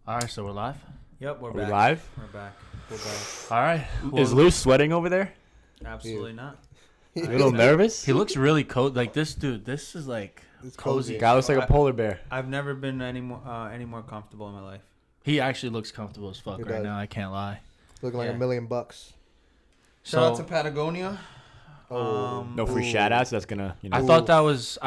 All right, so we're live? Yep, we're Are back. we live? We're back. We're back. All right. Is Lou sweating over there? Absolutely not. A little nervous? He looks really cold. Like, this dude, this is like cozy. Guy looks like a polar bear. I've never been any more comfortable in my life. He actually looks comfortable as fuck He right does. now. I can't lie. Looking like Yeah. $1 million. Shout out to Patagonia. Oh. No free shout outs. That's gonna, I thought that was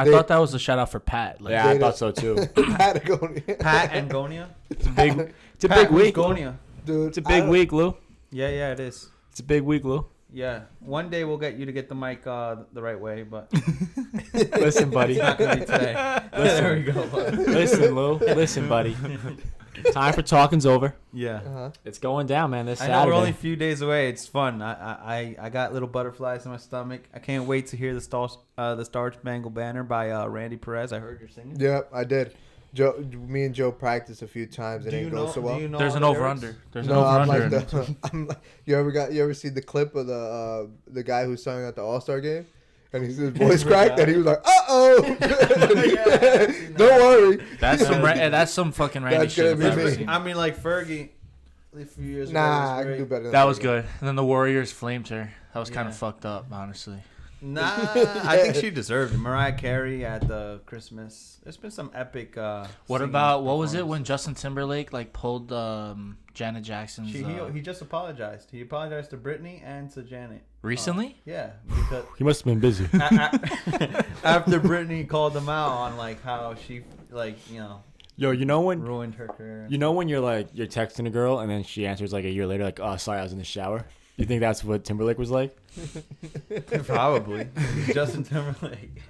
a shout out for Pat. Like, yeah, I thought so too. Patagonia. Pat and Gonia. It's a big Pat, week. Gonia. Dude, It's a big week, Lou. Yeah, it is. It's a big week, Lou. Yeah. One day we'll get you to get the mic the right way, but Listen, buddy. it's not going to be today. There we go. Bud. Listen, Lou. Listen, buddy. Time for talking's over. Yeah. Uh-huh. It's going down, man. This I Saturday. know we're only a few days away. It's fun. I got little butterflies in my stomach. I can't wait to hear the Star Spangled Banner by Randy Perez. I heard you're singing. Yeah, I did. Me and Joe practiced a few times. It didn't go so well. there's an over under. There's an No, over I'm under. like I'm like, you ever see the clip of the guy who sung at the All-Star game? And his voice cracked, and he was like, "Uh-oh, don't worry." That's some fucking Randy That's shit. gonna if be I've ever me. seen. I mean, like Fergie, a few years Nah, I ago. can do better than That was Fergie. good. And then the Warriors flamed her. That was kind of Yeah. fucked up, honestly. Nah, I think she deserved it. Mariah Carey at the Christmas. There's been some epic. What singing about what was it when performances. Justin Timberlake like pulled Janet Jackson's He just apologized. He apologized to Britney and to Janet. recently? Yeah, because He must have been busy. after Britney called them out on like how she Yo, you know when ruined her career. when you're texting a girl and then she answers like a year later like, "Oh, sorry, I was in the shower." You think that's what Timberlake was like? Probably. Justin Timberlake.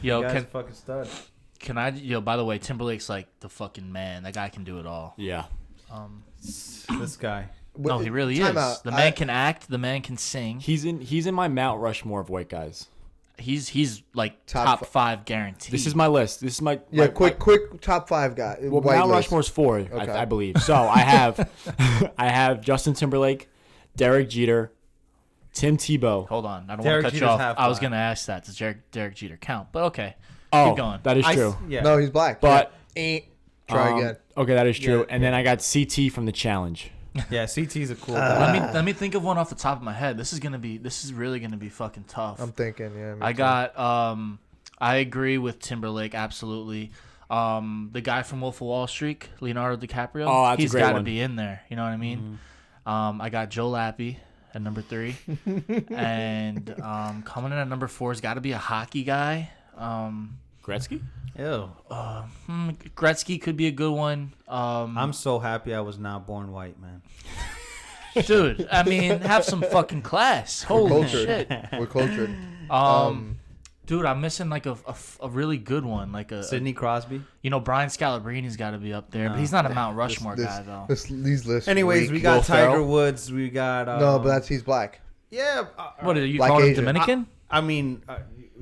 Yo, The guy's a fucking stud. can I? Yo, by the way, Timberlake's like the fucking man. That guy can do it all. Yeah. This guy. No, he really Time is. out. The man can act. The man can sing. He's in my Mount Rushmore of white guys. He's like Top top 5 guaranteed. This is my list. This is my Yeah, my- quick top 5 guy. Well, white Mount list. Rushmore's 4, Okay. I believe. So I have I have Justin Timberlake, Derek Jeter, Tim Tebow. Hold on, I don't want Derek to cut you Jeter's off. half I was black. gonna ask that. Does Derek Jeter count? But okay, Oh, keep going. that is true. Yeah. No, he's black. But Try again. Okay, that is true. Yeah, and then I got CT from the Challenge. Yeah, CT's a cool guy. Let me think of one off the top of my head. This is really gonna be fucking tough. I'm thinking, yeah. me I too. got I agree with Timberlake absolutely. The guy from Wolf of Wall Street, Leonardo DiCaprio. Oh, that's a he's great got to one. be in there. You know what I mean? I got Joe Lappy at number 3, and coming in at number 4 has got to be a hockey guy. Gretzky? Ew. Gretzky could be a good one. I'm so happy I was not born white, man. Dude, I mean, have some fucking class. We're Holy cultured. shit. We're cultured. Dude, I'm missing like a really good one, like Sidney Crosby. Brian Scalabrini's got to be up there, but he's not a Mount Rushmore guy though. These lists. Anyways, reek. we got Will Tiger Ferrell? Woods. We got No, but he's black. yeah. What are you Black calling him Asian. Dominican? I mean,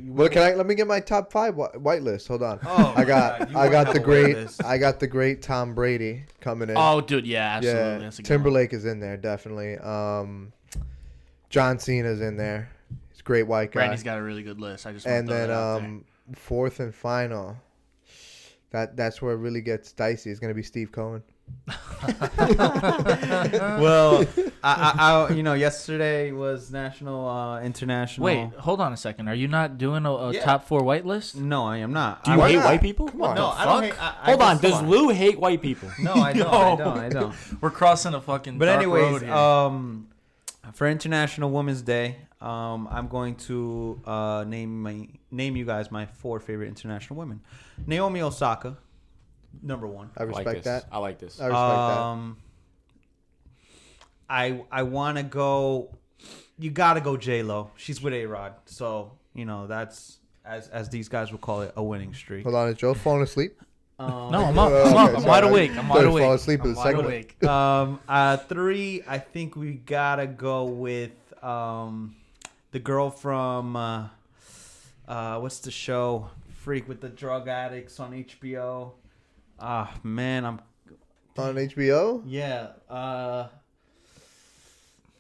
Well, let me get my top 5 white list. Hold on. Oh, I got God, you I won't got have the a white great list. I got the great Tom Brady coming in. Oh, dude, yeah, absolutely. yeah, That's a good Timberlake is in there definitely. John Cena's in there. He's a great white one. guy. Randy's got a really good list. I just And want to throw then that out there. fourth and final. That's where it really gets dicey. It's gonna be Steve Cohen. well, I yesterday was international. Wait, hold on a second. Are you not doing a Yeah. top 4 white list? No, I am not. Do you Why hate not? white people? Come on. No, I don't. Hate, Hold on. Does come Lou hate white people? No, I don't. I don't. We're crossing a fucking But dark anyways, road here. for International Women's Day, I'm going to name you guys my 4 favorite international women. Naomi Osaka, number 1. I respect that. I like this. I respect I want to go. You gotta go J-Lo. She's with A-Rod, so that's as these guys would call it, a winning streak. that. Hold on, is Joe falling asleep? No, I'm up. okay, I'm up. I'm sorry. wide awake. I'm Thought wide he was falling awake. asleep in I'm the wide segment. awake. 3, I think we gotta go with the girl from what's the show? Freak with the drug addicts on HBO. Ah, man, I'm On HBO?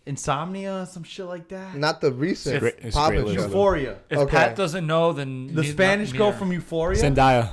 Insomnia, some shit like that. Not the recent It's great poppin' list. show. Euphoria. If Okay. Pat doesn't know, then The Spanish girl from Euphoria. Zendaya.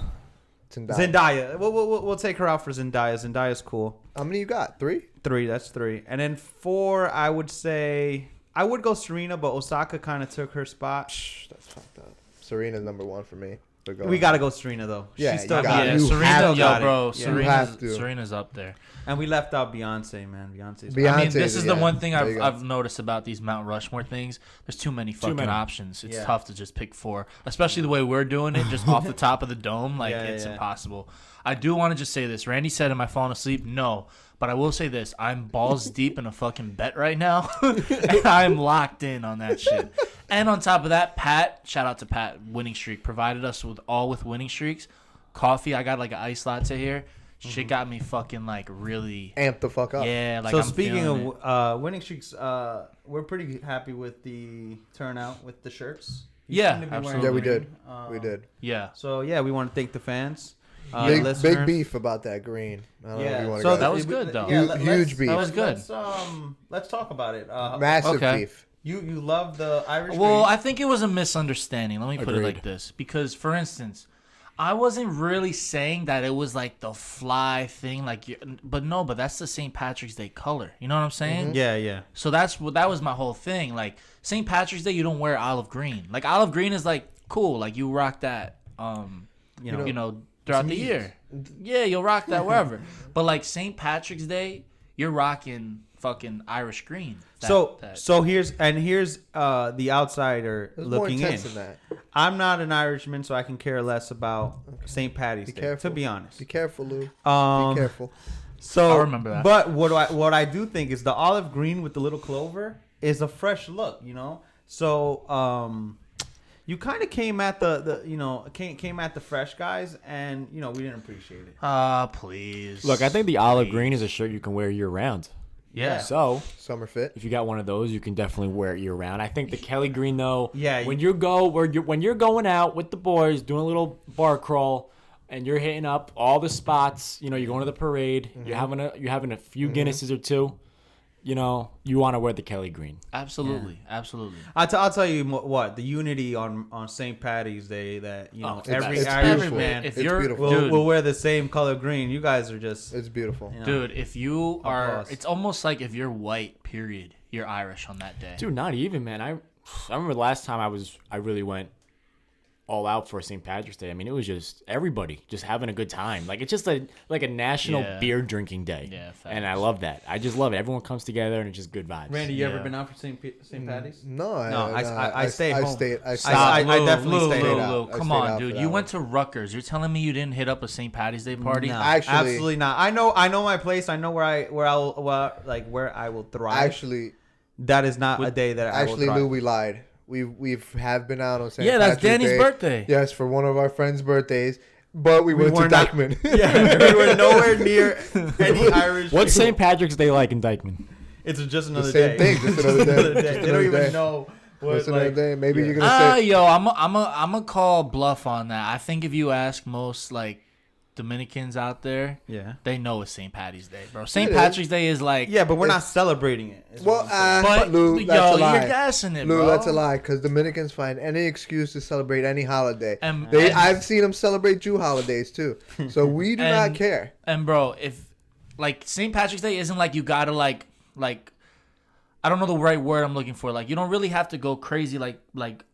Zendaya. We'll take her out for Zendaya. Zendaya's cool. How many you got? 3? 3. That's 3. And then 4, I would say I would go Serena, but Osaka kind of took her spot. That's fucked up. Serena's number 1 for me. We gotta go Serena though. Yeah, She's still you got got it. it. You Serena, have yo, to. bro. Yeah. Serena's up there. And we left out Beyonce, man. Beyonce's. I mean, Beyonce's, this is the yeah. one thing There you go. I've noticed about these Mount Rushmore things. There's too many fucking many. options. It's Yeah. tough to just pick 4, especially the way we're doing it, just off the top of the dome. Like, Yeah, it's yeah. impossible. I do want to just say this. Randy said, am I falling asleep? No. But I will say this. I'm balls deep in a fucking bet right now. And I'm locked in on that shit. And on top of that, Pat, shout out to Pat, winning streak, provided us with winning streaks. Coffee, I got like an iced latte here. Shit got me fucking like really Amp the fuck up. Yeah, like So I'm speaking feeling it. of winning streaks, we're pretty happy with the turnout with the shirts. You Yeah, seem to be wearing absolutely. Yeah, we green. did. We did. Yeah. So yeah, we want to thank the fans. Big listeners. beef about that green. I don't know if you want to so go. that was good, though. Huge beef. That was good. Let's talk about it. Massive Okay. beef. You love the Irish. Well, green. I think it was a misunderstanding. Let me put it like Agreed. this. Because, for instance, I wasn't really saying that it was like the fly thing. But that's the St. Patrick's Day color. You know what I'm saying? yeah. So that was my whole thing. Like, St. Patrick's Day, you don't wear olive green. Like, olive green is like cool. Like, you rock that, you know, throughout the year. Yeah, you'll rock that wherever. But like St. Patrick's Day, you're rocking fucking Irish green. So here's the outsider It was more looking intense in. than that. I'm not an Irishman, so I can care less about St. Patty's Day. careful. To be honest. Be careful, Lou. Be careful. So I remember that. But what I do think is the olive green with the little clover is a fresh look, you know. So you kind of came at came at the fresh guys, and we didn't appreciate it. Please. Look, I think the olive green is a shirt you can wear year round. Yeah. So Summer fit. if you got one of those, you can definitely wear it year round. I think the Kelly green though, Yeah, when you're going out with the boys doing a little bar crawl, and you're hitting up all the spots, you're going to the parade, you're having a few Guinnesses or two, you want to wear the Kelly green. Absolutely. Absolutely. I'll tell you what the unity on St. Patty's Day that every it's Irish beautiful. man If It's you're beautiful. dude, will wear the same color green. You guys are just It's beautiful. dude, if you are, Applause. it's almost like if you're white, period, you're Irish on that day. Dude, not even, man. I remember the last time I really went all out for St. Patrick's Day. I mean, it was just everybody just having a good time. Like, it's just like a national Yeah. beer drinking day. Yeah, facts. And I love that. I just love it. Everyone comes together and it's just good vibes. Randy. You Yeah. ever been out for St. Patty's? No, I stayed home. I Stop. I definitely Lou, stayed Lou, out. Lou, I come stayed on, out dude. for You that went to Rutgers. You're telling me you didn't hit up a St. Patty's Day party? No, Actually- absolutely not. I know my place. I know where I will thrive. Actually, that is not a day that I will actually, thrive. Lou, we lied. We have been out on St. Yeah, that's Patrick's Danny's Day. birthday. Yes, for one of our friends' birthdays. But we went to were not- Dykeman. Yeah, we were nowhere near any Irish. What's people. St. Patrick's Day like in Dykeman? It's just another same day. thing, just another day. Another Just They another don't even day. know what. What's another day? Maybe yeah. you're gonna say Yo, I'm a call bluff on that. I think if you ask most like Dominicans out there, Yeah. they know it's St. Patty's Day, bro. St. It Patrick's Day is like, Yeah, but we're not celebrating it. is Well, what I'm saying. but Lou, that's yo, a lie. you're gassing it, Lou, bro. that's a lie. Because Dominicans find any excuse to celebrate any holiday. And, I've seen them celebrate Jew holidays too. So we do not And- care. And bro, if like St. Patrick's Day isn't like you gotta like I don't know the right word I'm looking for. Like you don't really have to go crazy like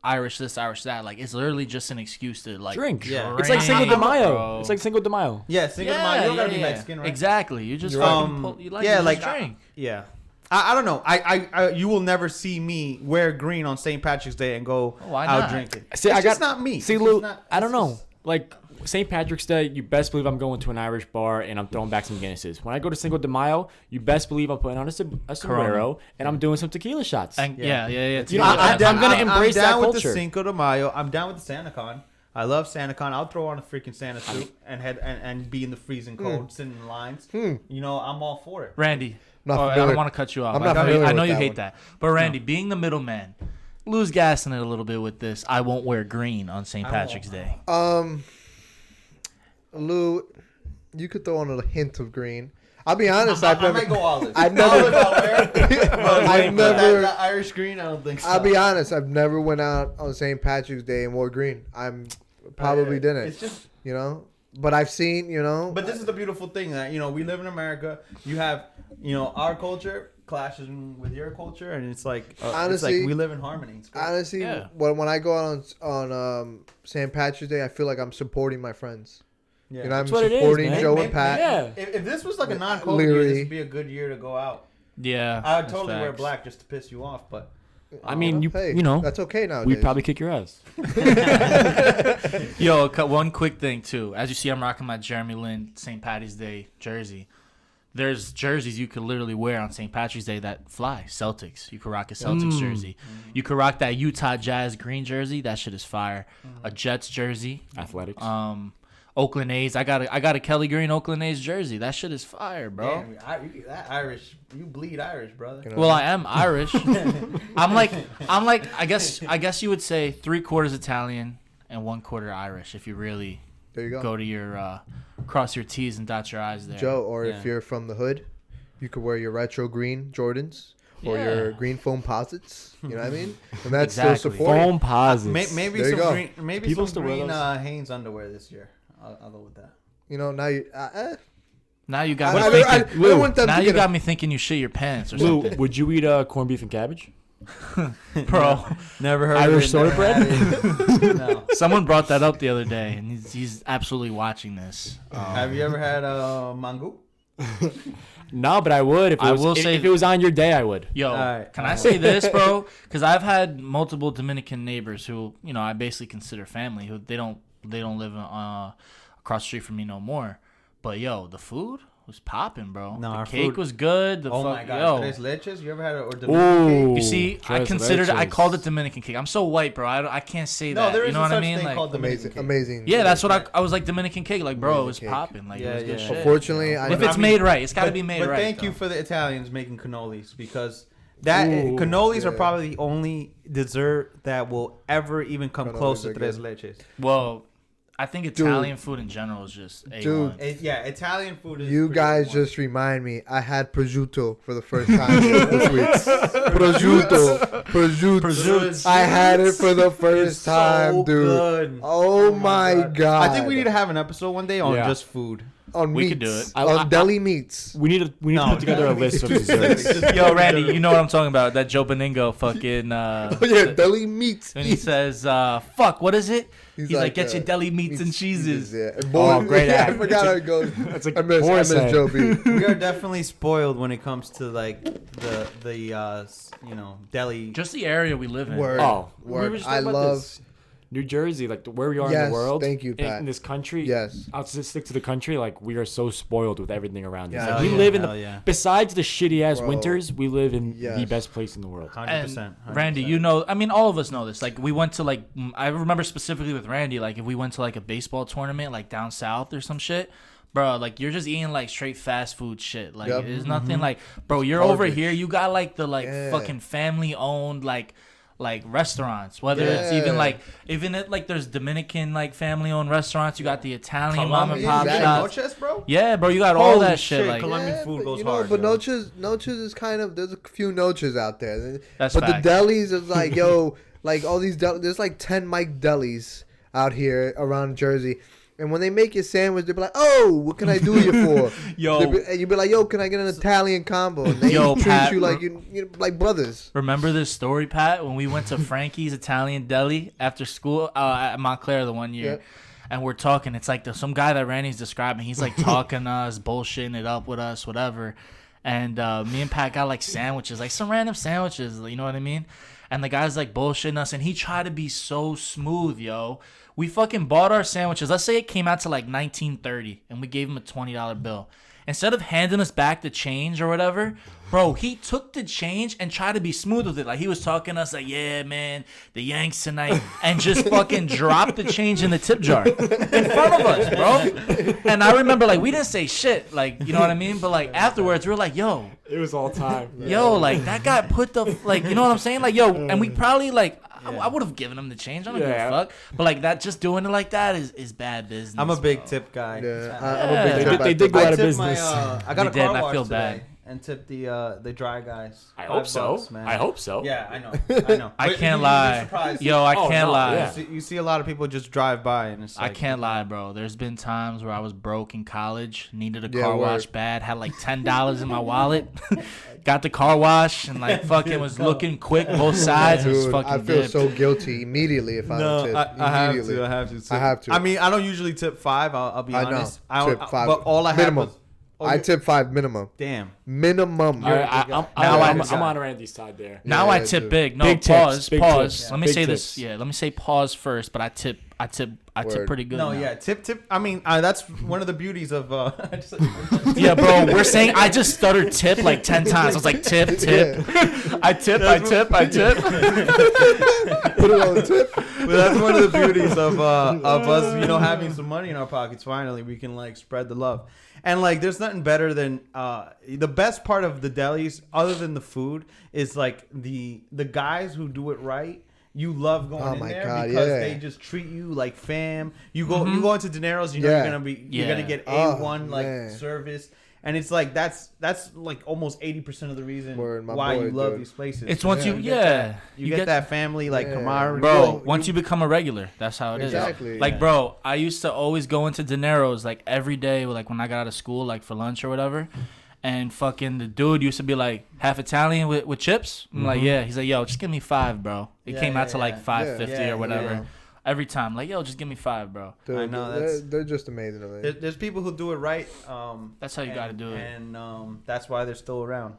Irish this, Irish that. Like it's literally just an excuse to like Drink. Yeah. It's like Cinco de Mayo. bro. It's like Cinco de Mayo. Yeah, Cinco de Mayo. You don't gotta be Mexican, right? Exactly. You just You're fucking right. pull, you like yeah, you like just drink. yeah. I don't know. I you will never see me wear green on St. Patrick's Day and go Why out not? drinking. See, it's I got just not me. See, It's Lou, just not- I don't it's know. just- Like St. Patrick's Day, you best believe I'm going to an Irish bar and I'm throwing back some Guinnesses. When I go to Cinco de Mayo, you best believe I'm putting on a sombrero and I'm doing some tequila shots. And yeah. You know, I'm gonna embrace I'm down that with the culture. Cinco de Mayo. I'm down with the SantaCon. I love SantaCon. I'll throw on a freaking Santa suit and be in the freezing cold, sitting in lines. You know, I'm all for it. Randy. Not I familiar. don't want to cut you off. I'm not I familiar know with you that hate one. that. But Randy, being the middleman, Lou's gassing it a little bit with this. I won't wear green on St. Patrick's Day. Lou, you could throw on a hint of green. I'll be honest. I've I never. might go olive. I've never. Olive I'll wear. I've never. That Irish green, I don't think so. I'll be honest. I've never went out on St. Patrick's Day and wore green. I'm probably didn't. It's just You know. but I've seen, But this is the beautiful thing that we live in America. You have our culture clashes with your culture, and it's like honestly, we live in harmony. Honestly, Yeah. when I go out on St. Patrick's Day, I feel like I'm supporting my friends. Yeah. I'm That's what it is, supporting man. Joe and Pat. Yeah. If this was like a non-COVID year, Leary. this would be a good year to go out. Yeah. I would that's totally wear facts. black just to piss you off, but I mean, Hey, you know, that's okay nowadays. we'd probably kick your ass. Yo, one quick thing too. As you see, I'm rocking my Jeremy Lin St. Patty's Day jersey. There's jerseys you could literally wear on St. Patrick's Day that fly. Celtics. You could rock a Celtics jersey. You could rock that Utah Jazz green jersey. That shit is fire. A Jets jersey. Athletics. Oakland A's. I got a Kelly Green Oakland A's jersey. That shit is fire, bro. damn, that Irish, you bleed Irish, brother. Well, I am Irish. I'm like I guess you would say 3/4 Italian and 1/4 Irish if you really There you go. go to your cross your T's and dot your I's there. Joe, or if Yeah. you're from the hood, you could wear your retro green Jordans or Yeah. your green foam posits. You know what I mean? And that's Exactly. still supporting. Foam posits. Maybe There you some go. green, maybe People some still wear green those. Hanes underwear this year. I'll go with that. Now you. Now you got I me don't thinking. want them Now to you get got me thinking you shit your pants or Lou, something, would you eat corned beef and cabbage? bro. Never heard Irish of soda it, bread? No. Someone brought that up the other day, and he's absolutely watching this. Have you ever had mango? No, but I would. I will say- if it was on your day, I would. Yo, Alright, can I say this, bro? Because I've had multiple Dominican neighbors who, I basically consider family. Who they don't live across the street from me no more. But yo, the food was popping, bro. No, the our cake food- was good. Oh my god, yo. tres leches? You ever had a Dominican cake? Ooh. You see, I Tres considered I leches. called it Dominican cake. I'm so white, bro. I can't say No, that. there You is know a what I such mean? thing Like, called Dominican amazing, cake. amazing. yeah, that's what I was like Dominican cake. Like, bro, it was Amazing cake. popping. Like, Yeah, it was good yeah. shit. Unfortunately, I If But it's I mean- made right, it's got to be made But right. thank you though. for the Italians making cannolis, because that Ooh. cannolis are Yeah. probably the only dessert that will ever even come Cannolis close to are tres good. leches. Well, I think Italian food in general is just Dude. A1. Yeah, Italian food is. You pretty guys good. just remind me. I had prosciutto for the first time this week. Prosciutto. I had it for the It's first time, so dude. good. Oh my god! I think we need to have an episode one day on Yeah. just food. on We meats. could do it. On deli meats. We need to No, put together a no, list of we- desserts. Yo, Randy, you know what I'm talking about? That Joe Beningo fucking. Oh yeah, deli meats. And he says, "Fuck, what is it?" He's like, "Get your uh, deli meats and cheeses." Yeah. Oh, great Yeah, I act. forgot how it goes. That's like I miss Morrissey. Joe B. We are definitely spoiled when it comes to like the deli. Just the area we live in. Word. Oh, we Word. were just I talking about love. this. New Jersey, like where we are in Yes, the world. thank you, in- Pat. In this country. Yes. I'll just stick to the country. Like we are so spoiled with everything around us. Yeah, Like, hell we yeah, live in hell the. yeah. Besides the shitty ass Bro. winters, we live in the Yes. best place in the world. 100%. And Randy, you know, I mean, all of us know this. Like, we went to I remember specifically with Randy, like, if we went to like a baseball tournament, like down south or some shit, bro, like you're just eating like straight fast food shit. Like, Yep. there's nothing like, bro, you're over Garbage. here, you got like the Yeah. fucking family owned like restaurants, whether it's even there's Dominican like family owned restaurants. You got the Italian mom and pop exactly. shops. Noches, bro. Yeah, bro, you got all Holy that shit. shit, Like, Colombian food but, goes you know, hard, but yo. Noches is kind of, there's a few Noches out there. That's but facts. the delis is like, yo, like all these there's like 10 Mike delis out here around Jersey. And when they make your sandwich, they be like, "Oh, what can I do you for?" Yo. And you be like, "Yo, can I get an Italian combo?" And they Yo, treat Pat, you like you like brothers. remember this story, Pat, when we went to Frankie's Italian Deli after school at Montclair the one year, Yeah. and we're talking. It's like some guy that Randy's describing. He's like talking to us, bullshitting it up with us, whatever. And me and Pat got like sandwiches, like some random sandwiches. You know what I mean? And the guy's like bullshitting us, and he tried to be so smooth, yo. We fucking bought our sandwiches. Let's say it came out to like $19.30, and we gave him a $20 bill. Instead of handing us back the change or whatever, bro, he took the change and tried to be smooth with it. Like, he was talking to us like, "Yeah, man, the Yanks tonight," and just fucking dropped the change in the tip jar in front of us, bro. And I remember, like, we didn't say shit, like, you know what I mean? But, like, afterwards, we were like, yo, It was all time. like, that guy put the, like, you know what I'm saying? Like, yo, and we probably, like, I would have given him the change. I don't give a Yeah. fuck. But, like, that, just doing it like that is bad business. I'm a big bro. tip guy. Yeah, Yeah. I'm a big They tip did guy. go I out of tipped business. I got a They did, car and I wash feel today. bad. and tip the dry guys. I hope so. $5, man. I hope so. Yeah, I know. I But can't you'd be lie. surprised. Yo, I Oh, can't no, lie. yeah. You see a lot of people just drive by, and it's I like, can't lie, bro. There's been times where I was broke in college, needed a Yeah, car word. wash bad, had like $10 in my wallet, got the car wash, and like fucking was looking quick both sides. And was Dude, fucking I feel dipped. so guilty immediately if I No, don't tip. I have Immediately. to. I have to. Tip. I have to. I mean, I don't usually tip 5. I'll be I know. honest. Tip 5. But all I minimum. have was. Oh, I you- tip 5 minimum. Damn. Minimum. All right, I'm Now I'm- on Randy's side there. Now Yeah, I tip dude. big. No, Big tips, pause. big Pause. tips. Let me Big say tips. this. Yeah, let me say pause first. But I tip Word. pretty good. No, now. yeah, tip. I mean, that's one of the beauties of. Yeah, bro. We're saying I just stuttered tip like 10 times. I was like tip. I tip. Put it on the tip. But that's one of the beauties of us, having some money in our pockets. Finally, we can like spread the love, and like, there's nothing better than the best part of the delis, other than the food, is like the guys who do it right. You love going Oh in my there God, because yeah. they just treat you like fam. You go into Dinero's, you're Yeah. you're gonna get Oh, A1 like man. service. And it's like that's like almost 80% of the reason Word, my why boy, you love dude. these places. It's once you get that, you get get that family like Yeah. camaraderie. Bro, once you become a regular, that's how it is. Exactly. Like, Yeah. bro, I used to always go into Dinero's like every day, like when I got out of school, like for lunch or whatever. And fucking the dude used to be like half Italian with chips. I'm like, yeah. He's like, yo, just give me 5, bro. It Yeah, came out yeah, to like yeah. $5.50 Yeah, or whatever. yeah. Every time, like, yo, just give me 5, bro. Dude, I know, they're just amazing. Man. There's people who do it right. That's how you gotta do it. And that's why they're still around.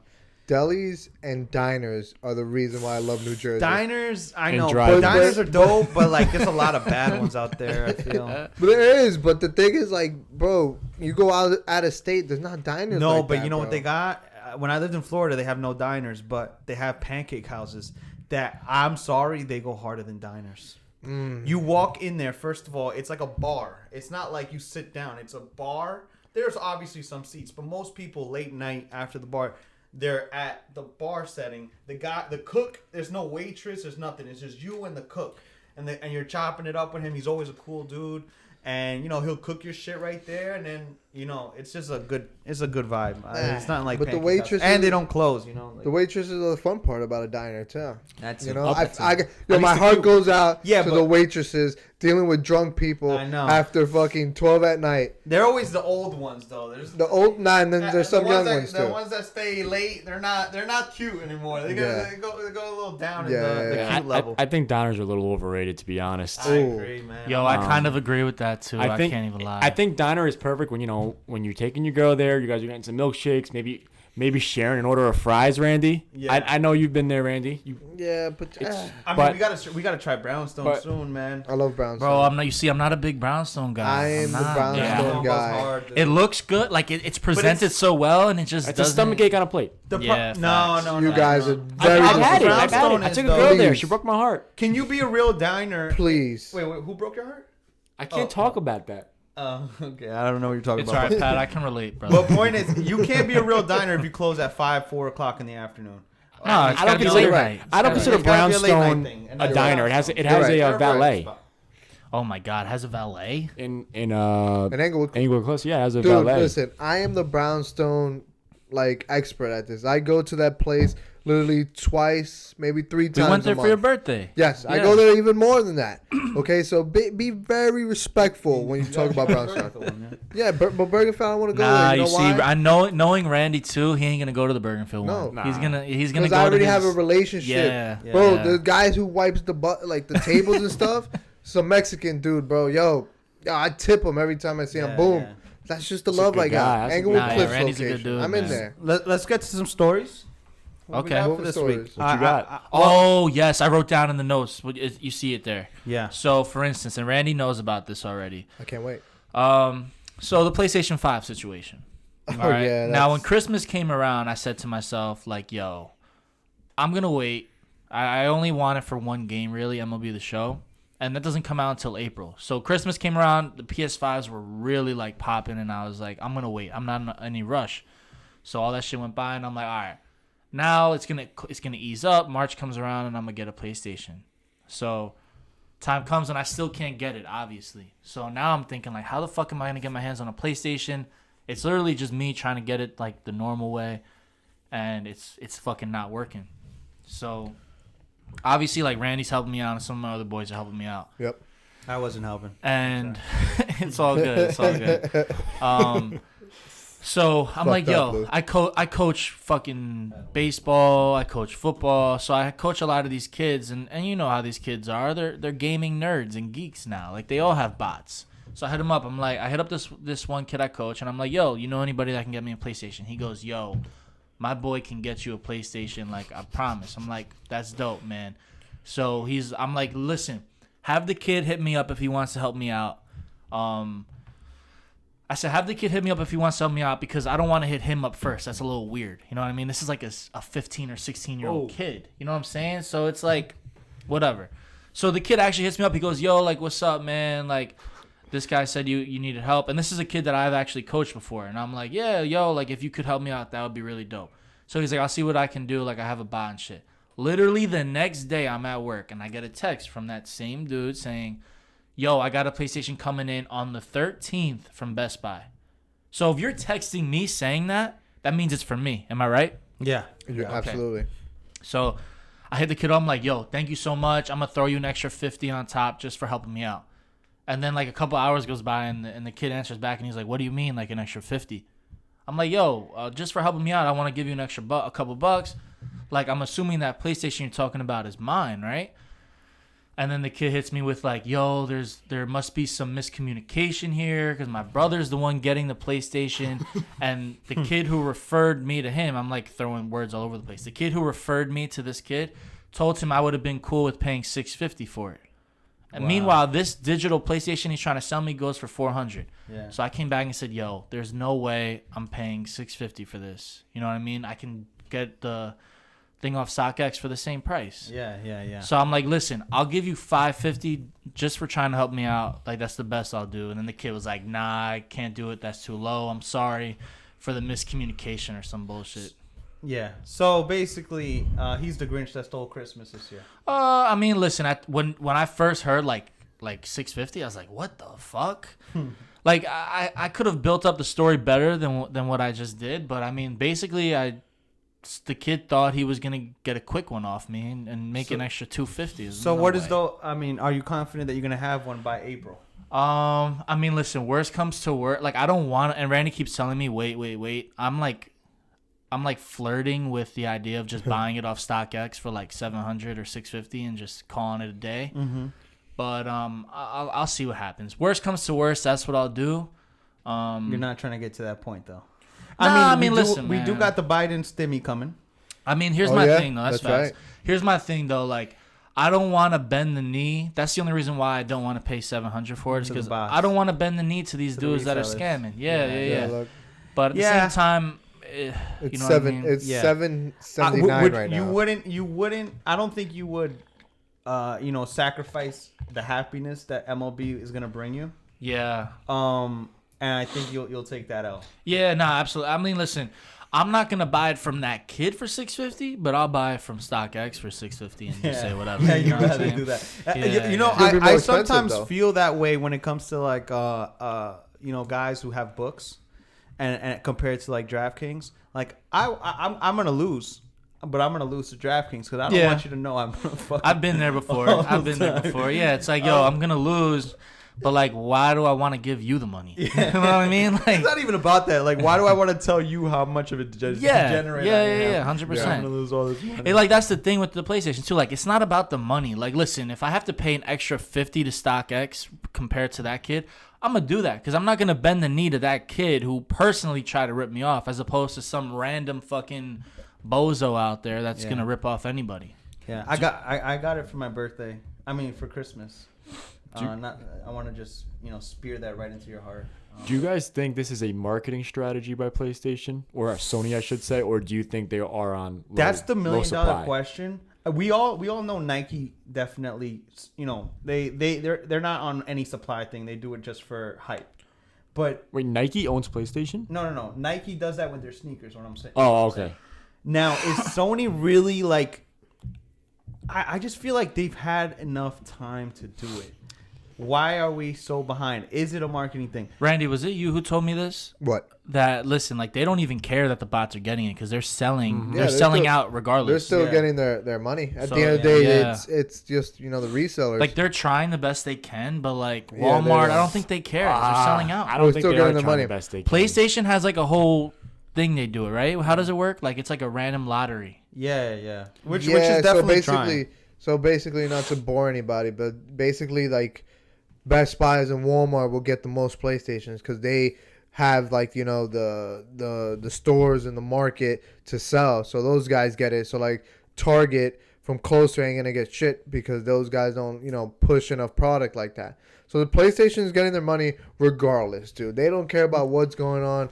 Delis and diners are the reason why I love New Jersey. Diners, I And know, drive-bys. diners are dope, but like there's a lot of bad ones out there. I feel. But there is. But the thing is, like, bro, you go out of state, there's not diners. No, like but that, you know what bro. they got? When I lived in Florida, they have no diners, but they have pancake houses. That I'm sorry, they go harder than diners. You walk in there, first of all, it's like a bar. It's not like you sit down. It's a bar. There's obviously some seats, but most people late night after the bar, they're at the bar setting. The cook, there's no waitress, there's nothing. It's just you and the cook, and you're chopping it up with him. He's always a cool dude, and he'll cook your shit right there, and then it's just a good vibe. It's not like But the pancake house. waitresses- and they don't close. The waitresses are the fun part about a diner too. That's You it. know, Up it. my At least heart the goes out Yeah, to but- the waitresses dealing with drunk people I know. after fucking 12 at night. They're always the old ones though. There's The old and then there's some young ones The too. ones that stay late, they're not cute anymore. They Yeah. go a little down Yeah, in the yeah. cute level. I think diners are a little overrated, to be honest. I Ooh. agree, man. Yo, I kind of agree with that too. I, think can't even lie. I think diner is perfect when you're taking your girl there. You guys are getting some milkshakes, maybe sharing an order of fries. Randy, Yeah. I know you've been there, Randy. Yeah, but I mean, but- we gotta try Brownstone but- soon, man. I love brownstone. Bro, I'm not. You see, I'm not a big brownstone guy. I am I'm the not. brownstone Yeah. Brownstone guy. Goes hard, dude. It looks good. Like it's presented it's- so well, and it just It's a doesn't. stomach ache on a plate. The Yeah, no, facts. no, You no, guys no. are very I've had it. Brownstone I is took a the- girl there. Please. She broke my heart. Can you be a real diner? Please. Wait, who broke your heart? I can't talk about that. Oh, okay. I don't know what you're talking It's about. alright, Pat. I can relate, brother. But point is, you can't be a real diner if you close at 4 o'clock in the afternoon. No, it's I don't gotta be consider- late night. I don't It's consider It's gotta be a late night Brownstone thing, and a that's diner. Brownstone. It has You're a They're a very valet good spot. Oh my God, has a valet? in An Englewood. Englewood Close. Yeah, it has a Dude, valet. listen, I am the brownstone expert at this. I go to that place literally twice, maybe 3 We times. went there a for your month. birthday. Yes, I Yeah. go there even more than that. Okay, so be very respectful when you talk about brownstone. Yeah, but Bergenfeld, I want to go Nah, there. you know see, why? I know, knowing Randy too, he ain't gonna go to the Bergenfield No. one. Nah. He's gonna Because go I to already his, have a relationship. Yeah. Bro, Yeah. the guys who wipes the the tables and stuff, some Mexican dude, bro. Yo, I tip him every time I see him. Yeah, Boom. yeah. That's just the That's a love good I got. guy. That's a Englewood good guy. Cliffs Randy's a good location. dude, I'm in man. there. Let's get to some stories. What we Okay. got What for were this stories? week? What you got? Oh yes, I wrote down in the notes. You see it there. Yeah. So for instance, and Randy knows about this already. I can't wait. So the PlayStation 5 situation. Oh, All right. yeah. Now when Christmas came around, I said to myself, like, yo, I'm gonna wait. I only want it for one game, really, MLB The Show. And that doesn't come out until April. So Christmas came around, the PS5s were really like popping, and I was like, I'm gonna wait. I'm not in any rush. So all that shit went by, and I'm like, all right, now it's gonna ease up. March comes around, and I'm gonna get a PlayStation. So time comes, and I still can't get it, obviously. So now I'm thinking, like, how the fuck am I gonna get my hands on a PlayStation? It's literally just me trying to get it like the normal way. and it's fucking not working. So obviously, like, Randy's helping me out, and some of my other boys are helping me out. Yep. I wasn't helping. And it's all good. It's all good. So I'm like, yo, I coach fucking baseball. I coach football. So I coach a lot of these kids, and you know how these kids are. They're gaming nerds and geeks now. Like, they all have bots. So I hit him up. I'm like, I hit up this one kid I coach, and I'm like, yo, you know anybody that can get me a PlayStation? He goes, yo, my boy can get you a PlayStation. Like, I promise. I'm like, that's dope, man. So I'm like, listen, have the kid hit me up if he wants to help me out. I said, have the kid hit me up if he wants to help me out, because I don't want to hit him up first. That's a little weird. You know what I mean? This is like a 15 or 16-year-old kid. You know what I'm saying? So it's like, whatever. So the kid actually hits me up. He goes, yo, like, what's up, man? Like, this guy said you needed help. And this is a kid that I've actually coached before. And I'm like, yeah, yo, like, if you could help me out, that would be really dope. So he's like, I'll see what I can do. Like, I have a bot and shit. Literally the next day I'm at work, and I get a text from that same dude saying, yo, I got a PlayStation coming in on the 13th from Best Buy. So if you're texting me saying that means it's for me. Am I right? Yeah. Yeah, Okay. absolutely. So I hit the kid up. I'm like, yo, thank you so much. I'm going to throw you an extra 50 on top just for helping me out. And then like a couple hours goes by, and the kid answers back, and he's like, what do you mean, like an extra 50? I'm like, yo, just for helping me out, I want to give you an extra a couple bucks. Like, I'm assuming that PlayStation you're talking about is mine, right? And then the kid hits me with like, yo, there must be some miscommunication here, because my brother's the one getting the PlayStation. And the kid who referred me to him, I'm like throwing words all over the place. The kid who referred me to this kid told him I would have been cool with paying $650 for it. And meanwhile, this digital PlayStation he's trying to sell me goes for $400. Yeah. So I came back and said, yo, there's no way I'm paying $650 for this. You know what I mean? I can get the thing off StockX for the same price. Yeah. So I'm like, listen, I'll give you $550 just for trying to help me out. Like, that's the best I'll do. And then the kid was like, nah, I can't do it. That's too low. I'm sorry for the miscommunication or some bullshit. Yeah. So basically, he's the Grinch that stole Christmas this year. I mean, listen, when I first heard like $650, I was like, what the fuck? Like, I could have built up the story better than what I just did. But I mean, basically, the kid thought he was gonna get a quick one off me and make an extra $250. So what is the? I mean, are you confident that you're gonna have one by April? I mean, listen, worst comes to worst. Like, I don't want to, and Randy keeps telling me, wait. I'm like flirting with the idea of just buying it off StockX for like $700 or $650 and just calling it a day. Mm-hmm. But I'll see what happens. Worst comes to worst, that's what I'll do. You're not trying to get to that point though. Listen, we man. do got the Biden stimmy coming. I mean, here's Oh, yeah? thing though. That's facts. Right. Here's my thing though. Like, I don't want to bend the knee. That's the only reason why I don't want to pay $700 for it, is To the because bots. I don't want to bend the knee to these To the dudes that are resellers. scamming. Yeah. Look, But at the Yeah. same time, it's you know what I mean? It's Yeah. $7.79 right you now. wouldn't. I don't think you would. Sacrifice the happiness that MLB is gonna bring you. Yeah. And I think you'll take that out. Yeah, no, absolutely. I mean, listen, I'm not gonna buy it from that kid for $650, but I'll buy it from StockX for $650 and just say whatever. Yeah, you you'd know what I'm rather saying? do that. Yeah, you know, It's gonna be more I expensive, sometimes though. feel that way when it comes to like guys who have books, and compared to like DraftKings. Like I'm gonna lose. But I'm gonna lose to DraftKings because I don't want you to know I'm gonna fucking. I've been there before. all I've the been there time. before. Yeah, it's like, yo, I'm gonna lose, but like, why do I want to give you the money? You know what I mean? Like, It's not even about that. Like, why do I want to tell you how much of it generate? yeah, I'm 100%. gonna lose all this money. Like, that's the thing with the PlayStation too. Like, it's not about the money. Like, listen, if I have to pay an extra $50 to StockX compared to that kid, I'm gonna do that because I'm not gonna bend the knee to that kid who personally tried to rip me off, as opposed to some random fucking bozo out there that's gonna rip off anybody. Yeah, I got it for my birthday. I mean, for Christmas. I want to just spear that right into your heart. Do you guys think this is a marketing strategy by PlayStation or Sony, I should say, or do you think they are on? That's the $1 million supply? question. We all know Nike definitely. They're not on any supply thing. They do it just for hype. But Wait, Nike owns PlayStation? no. Nike does that with their sneakers. What I'm saying. Oh, okay. Now, is Sony really like? I just feel like they've had enough time to do it. Why are we so behind? Is it a marketing thing? Randy, was it you who told me this? What? That listen, like they don't even care that the bots are getting it because they're selling. Mhm. They're Yeah, they're selling still- out regardless. They're still Yeah. getting their money. At So, the end of the day, yeah. it's just the resellers. Like they're trying the best they can, but like Yeah, Walmart, they I are. don't think they care. They're selling out. I We're don't think still they getting are the trying money. the best they can. PlayStation has like a whole thing they do it, right? How does it work? Like it's like a random lottery. Yeah. Which yeah, is definitely so basically, not to bore anybody, but basically, like Best Buys and Walmart will get the most PlayStations because they have like the stores in the market to sell. So those guys get it. So like Target from closer ain't gonna get shit because those guys don't push enough product like that. So the PlayStation is getting their money regardless, dude. They don't care about what's going on.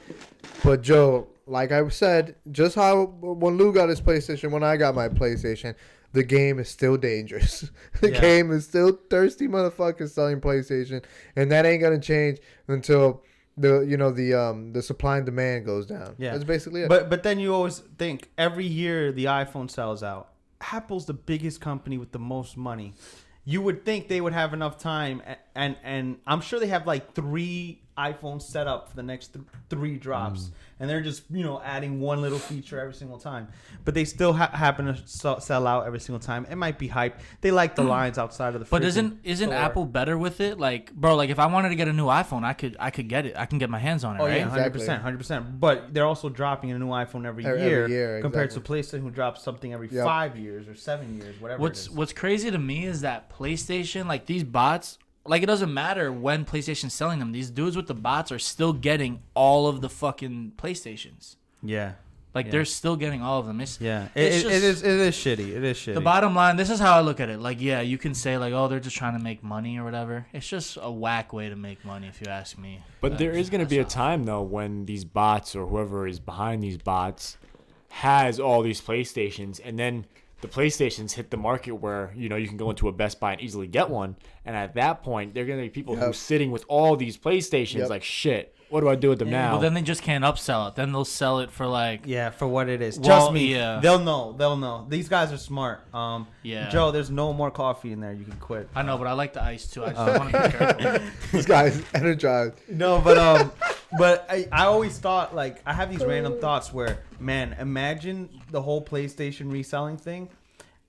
But Joe, like I said, just how when Lou got his PlayStation, when I got my PlayStation, the game is still dangerous. The game is still thirsty motherfuckers selling PlayStation, and that ain't gonna change until the supply and demand goes down. Yeah, that's basically it. But then you always think every year the iPhone sells out. Apple's the biggest company with the most money. You would think they would have enough time, and I'm sure they have like 3 iPhones set up for the next 3 drops, and they're just adding one little feature every single time. But they still happen to sell out every single time. It might be hype. They like the lines outside of the. But isn't store. Apple better with it? Like, bro, like if I wanted to get a new iPhone, I could get it. I can get my hands on it, Oh right? yeah, 100%. But they're also dropping a new iPhone every year compared to PlayStation, who drops something every 5 years or 7 years, whatever. What's crazy to me is that PlayStation, like these bots, like it doesn't matter when PlayStation's selling them. These dudes with the bots are still getting all of the fucking PlayStations. Yeah. Like they're still getting all of them. It's it just, is shitty. It is shitty. The bottom line, this is how I look at it. Like, yeah, you can say like, oh, they're just trying to make money or whatever. It's just a whack way to make money, if you ask me. But there is going to be a time though when these bots or whoever is behind these bots has all these PlayStations, and then the PlayStations hit the market where you can go into a Best Buy and easily get one, and at that point they're going to be people who are sitting with all these PlayStations like, shit, what do I do with them now? Well, then they just can't upsell it. Then they'll sell it for like for what it is. Well, Trust me, yeah. they'll know. These guys are smart. Yeah. Joe, there's no more coffee in there. You can quit. I know, but I like the ice too. I just want to be careful. This guy's energized. No, but I always thought, like, I have these random thoughts where, man, imagine the whole PlayStation reselling thing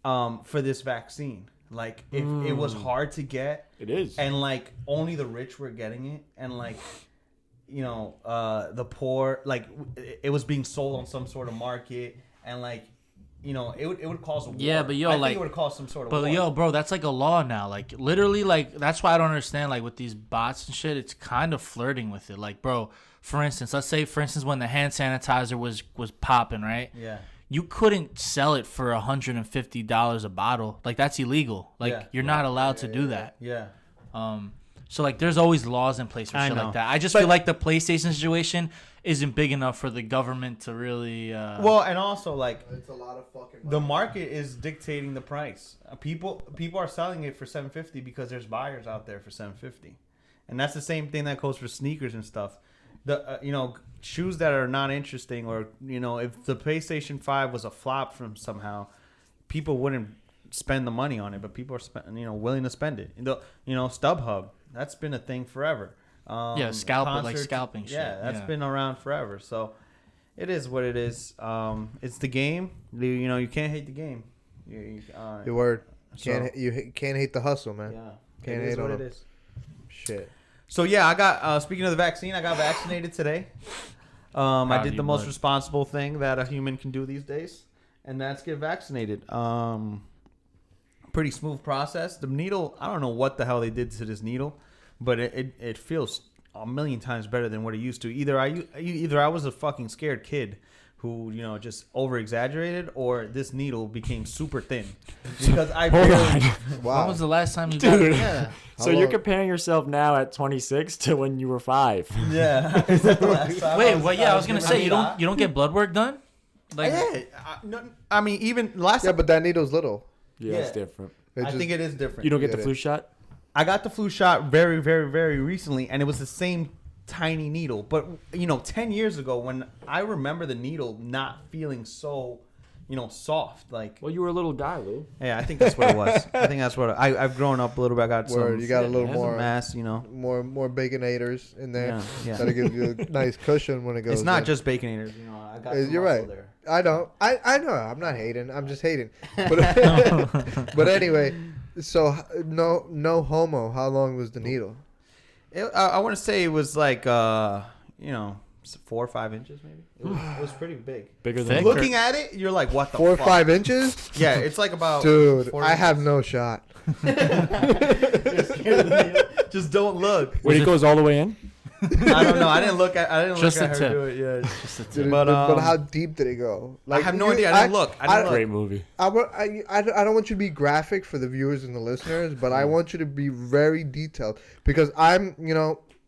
for this vaccine. Like, if it was hard to get. It is. And, like, only the rich were getting it. And, like, the poor, like, it was being sold on some sort of market. And, like, it would cause a war. Yeah, but yo, I like, think it would cause some sort of but war. yo, bro, that's like a law now. Like, literally, like, that's why I don't understand. Like, with these bots and shit, it's kind of flirting with it. Like, bro, for instance, let's say, when the hand sanitizer was popping, right? Yeah. You couldn't sell it for $150 a bottle. Like, that's illegal. Like, you're not allowed to do that. Yeah. So, like, there's always laws in place for shit like that. I just feel like the PlayStation situation isn't big enough for the government to really... Well, and also, like... It's a lot of fucking money. The market is dictating the price. People are selling it for $750 because there's buyers out there for $750, and that's the same thing that goes for sneakers and stuff. The shoes that are not interesting, or if the PlayStation 5 was a flop from somehow, people wouldn't spend the money on it, but people are willing to spend it. StubHub, that's been a thing forever. Scalping shit. Yeah, that's been around forever. So it is what it is. It's the game. You can't hate the game. Your word. You can't hate the hustle, man. Yeah, Can't it is hate what on it them. is. Shit. So yeah, I got. Speaking of the vaccine, I got vaccinated today. I did the most responsible thing that a human can do these days, and that's get vaccinated. Pretty smooth process. The needle, I don't know what the hell they did to this needle, but it feels a million times better than what it used to. Either I was a fucking scared kid who just over exaggerated, or this needle became super thin because I Wow. When was the last time you got it? Yeah. So you're comparing yourself now at 26 to when you were 5. Yeah. Is that the last time? Wait, I was gonna say you don't get blood work done? Like, I mean, even last. Yeah, but that needle's little. Yeah, it's different. I think it is different. You don't get the Get flu it. shot? I got the flu shot very, very, very recently, and it was the same tiny needle. But 10 years ago, when I remember the needle not feeling so, soft. Like, Well, you were a little guy, Lou. yeah, I think that's what it was. I think that's what I've grown up a little bit. I got Word, some. you got a little Yeah, more mass, more baconators in there. Yeah. That'll give you a nice cushion when it goes. It's not in. just baconators. I got some You're muscle right. there. I know. I know. I'm not hating. I'm just hating. But but anyway, so no homo. How long was the needle? I want to say it was like 4 or 5 inches maybe. It was pretty big. Bigger Thick? than Looking at it, you're like, what the 4 or fuck? 5 inches? Yeah, it's like about. Dude, 4 I have inches. no shot. Just don't look. Wait, it goes all the way in? I don't know. I didn't look at Just her the tip. do it. Yeah. Just a Did tip. it- But, but how deep did it go? I have no idea. I didn't look. I didn't look. Great movie. I don't want you to be graphic for the viewers and the listeners, but I want you to be very detailed because I'm,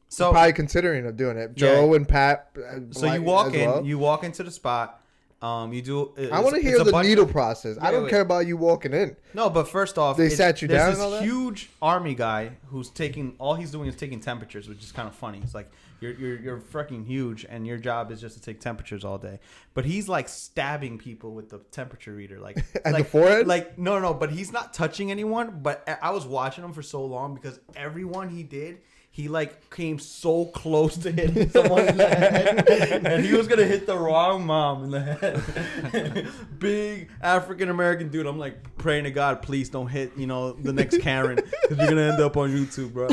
So probably considering of doing it. Yeah. Joe and Pat. So you walk in. You walk into the spot. You do. I want to hear the needle process. I don't wait. care about you walking in. No, but first off, They sat you down and all There's that? this huge army guy who's taking. All he's doing is taking temperatures, which is kind of funny. It's like you're freaking huge, and your job is just to take temperatures all day. But he's like stabbing people with the temperature reader, like At the forehead? Like no, but he's not touching anyone. But I was watching him for so long because everyone he did. He like came so close to hitting someone in the head, and he was gonna hit the wrong mom in the head. Big African American dude. I'm like praying to God, please don't hit the next Karen because you're gonna end up on YouTube, bro.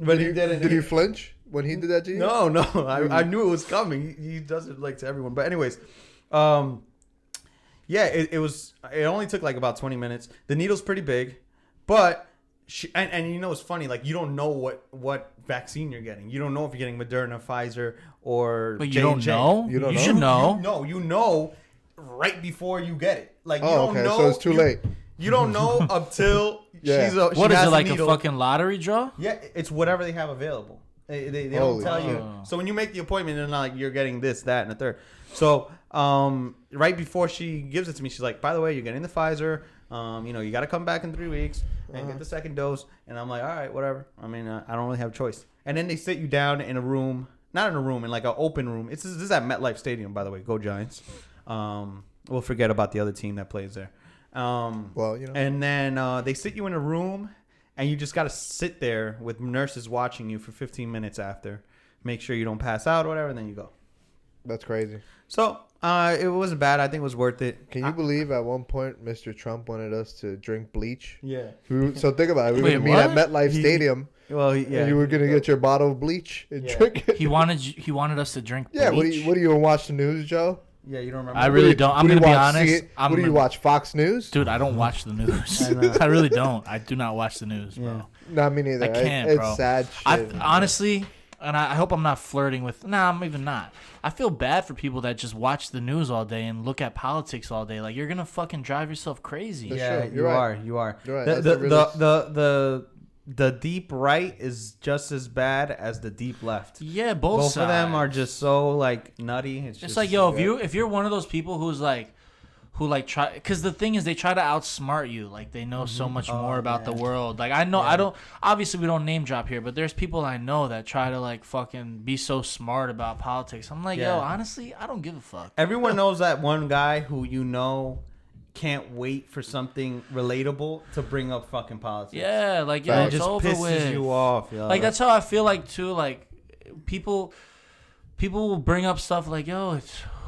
But he didn't. Did he flinch when he did that to you? No. I knew it was coming. He does it like to everyone. But anyways, yeah, it was. It only took like about 20 minutes. The needle's pretty big, but. And it's funny, like you don't know what vaccine you're getting. You don't know if you're getting Moderna, Pfizer, or But you J&J. don't know? You don't know? should know. You know right before you get it. Like you Oh, don't okay. know. So it's too late. You don't know until Yeah. she What is has it, like needle. a fucking lottery draw? Yeah, it's whatever they have available. They don't Holy tell you. shit. So when you make the appointment, they're not like you're getting this, that, and the third. So right before she gives it to me, she's like, by the way, you're getting the Pfizer. You got to come back in 3 weeks and get the second dose. And I'm like, all right, whatever. I mean, I don't really have a choice. And then they sit you down in a room, not in a room, in like an open room. This is at MetLife Stadium, by the way. Go Giants. We'll forget about the other team that plays there. And then they sit you in a room, and you just got to sit there with nurses watching you for 15 minutes after. Make sure you don't pass out or whatever, and then you go. That's crazy. So it wasn't bad. I think it was worth it. Can you believe at one point Mr. Trump wanted us to drink bleach? Yeah. So think about it. We were Wait, going to meet at what? MetLife Stadium. Well, yeah. And you were going to get your bottle of bleach and drink it. He wanted us to drink bleach. Yeah, what do you watch the news, Joe? Yeah, you don't remember. I really don't. I'm What do gonna you be watch, honest. What do you watch, Fox News? Dude, I don't watch the news. I know. I really don't. I do not watch the news, bro. Yeah. No, me neither. I can't, it's bro. sad shit. Honestly, and I hope I'm not flirting with. Nah, I'm even not. I feel bad for people that just watch the news all day and look at politics all day. Like you're gonna fucking drive yourself crazy. That's Yeah, true. You're right. you are. You're right. The, That's a the, the deep right is just as bad as the deep left. Yeah, Both sides. of them are just so like nutty. It's It's just, like, yo, if you're one of those people who try, because the thing is they try to outsmart you, like they know so much more about the world. Like I know, I don't, obviously we don't name drop here, but there's people I know that try to like fucking be so smart about politics. I'm like, Yeah. yo, honestly, I don't give a fuck. Everyone knows that one guy who can't wait for something relatable to bring up fucking politics. Yeah, like yo, It it's just over pisses with. you off. Yo. Like that's how I feel like too. Like people will bring up stuff like, yo,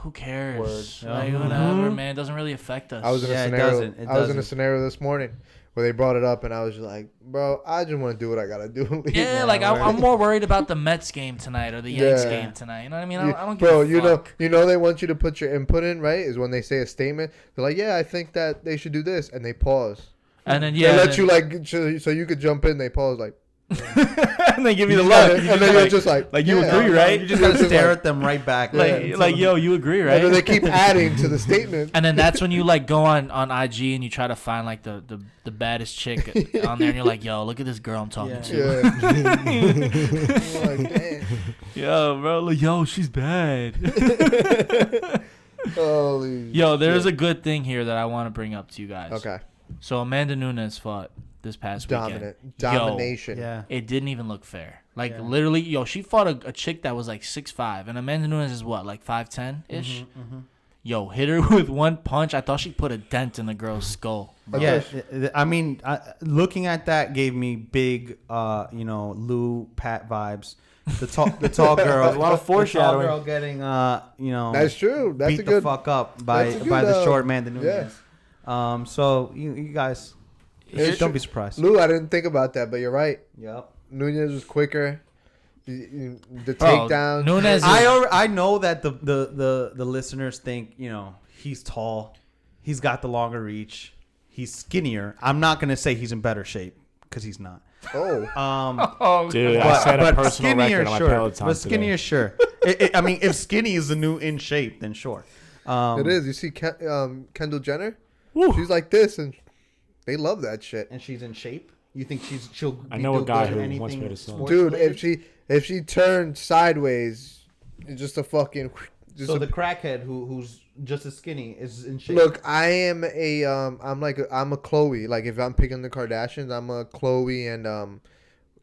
who cares? Word. Like whatever, man. It doesn't really affect us. I was in a Yeah, it scenario. doesn't. It I was in a doesn't. scenario this morning where they brought it up, and I was just like, "Bro, I just want to do what I gotta do." and leave." Yeah, like I'm more worried about the Mets game tonight or the Yanks Yeah. game tonight. You know what I mean? I don't give Bro, a fuck. you know they want you to put your input in, right? Is when they say a statement. They're like, "Yeah, I think that they should do this," and they pause. And then They let you like so you could jump in. They pause like, And they give you the and look. then you're just like, you yeah. agree, right? You just gotta stare at them right back. like yo, you agree, And then right? they keep adding to the statement. And then that's when you like go on IG and you try to find like the baddest chick on there, and you're like, yo, look at this girl I'm talking to. Yeah. I'm like, damn. Yo, bro, like, yo, she's bad. Holy. Yo, there's a good thing here that I want to bring up to you guys. Okay. So Amanda Nunes fought this past Dominant. weekend. Domination. Yeah. It didn't even look fair. Like Yeah. literally, yo, she fought a chick that was like 6'5", and Amanda Nunes is what, like 5'10" ish. Yo, hit her with one punch. I thought she put a dent in the girl's skull. Bro. Yeah, I mean, looking at that gave me big, Lou Pat vibes. The tall girl, a lot of foreshadowing. The tall girl getting, That's true. That's beat a good. the fuck up by that's a good, the short Amanda Nunes. yeah. So you guys, don't be surprised. Lou, I didn't think about that, but you're right. Yep. Nunez was quicker. The Bro, takedown. Nunes is, I know that the listeners think he's tall, he's got the longer reach, he's skinnier. I'm not gonna say he's in better shape because he's not. Oh. Dude, I set a personal record on my Peloton but skinnier, today. sure. I mean, if skinny is the new in shape, then sure. It is. You see Kendall Jenner? Woo. She's like this, and they love that shit. And she's in shape. You think she'll? I know a do guy good who at anything wants me to sell. sports Dude, related? if she turned sideways, it's just a fucking. So the crackhead who's just as skinny is in shape. Look, I am I'm a Chloe. Like if I'm picking the Kardashians, I'm a Chloe and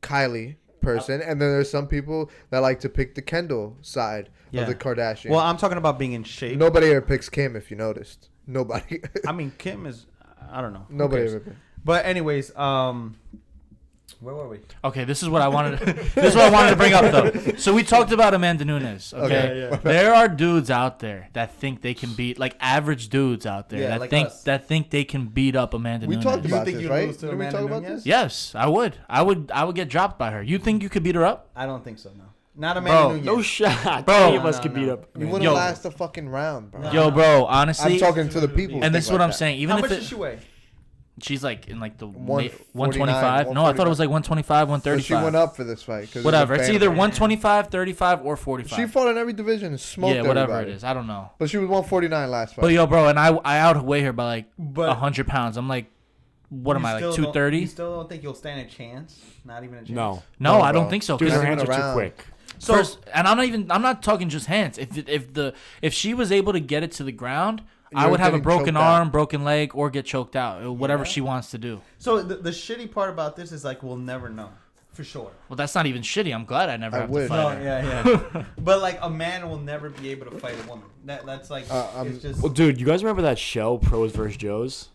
Kylie person, and then there's some people that like to pick the Kendall side of the Kardashians. Well, I'm talking about being in shape. Nobody ever picks Kim, if you noticed. Nobody. I mean, Kim is. I don't know. Who Nobody cares? ever picked. But anyways, where were we? okay, this is what I wanted. This is what I wanted to bring up though. So we talked about Amanda Nunes. Okay, Okay. there are dudes out there that think they can beat, like average dudes out there Yeah, that like think us. that think they can beat up Amanda We Nunes. talked about think this, you'd right? lose to Didn't we Amanda talk about Nunes? this? Yes, I would. I would get dropped by her. You think you could beat her up? I don't think so. No, not Amanda Bro, Nunes. No shot. Bro. Any of No, us no, could beat no. up. You man. wouldn't Yo. last a fucking round, bro. No. Yo, bro, honestly, I'm talking to the people. and this is what I'm saying. Even How if much does she it, weigh? she's like in like the 149, 125. No, I thought it was like 125, But 135. she went up for this fight. 'cause Whatever. it was It's a either bantamweight. 125, 35, or 45. She fought in every division and smoked yeah, whatever everybody. it is. I don't know. But she was 149 last fight. But yo, bro, and I outweigh her by like But 100 pounds. I'm like, what am I, like still don't- 230? You still don't think you'll stand a chance? Not even a chance. No. No, No, I don't bro. think so. Dude, 'cause her Not hands even are too around. quick. So first, and I'm not talking just hands. If she was able to get it to the ground, I You're would have a getting broken choked out. arm, broken leg, or get choked out. Whatever she wants to do. So the shitty part about this is like we'll never know for sure. Well, that's not even shitty. I'm glad I never I have wish. to fight her. yeah. But like a man will never be able to fight a woman. That's like it's just. Well, dude, you guys remember that show, Pros vs. Joes?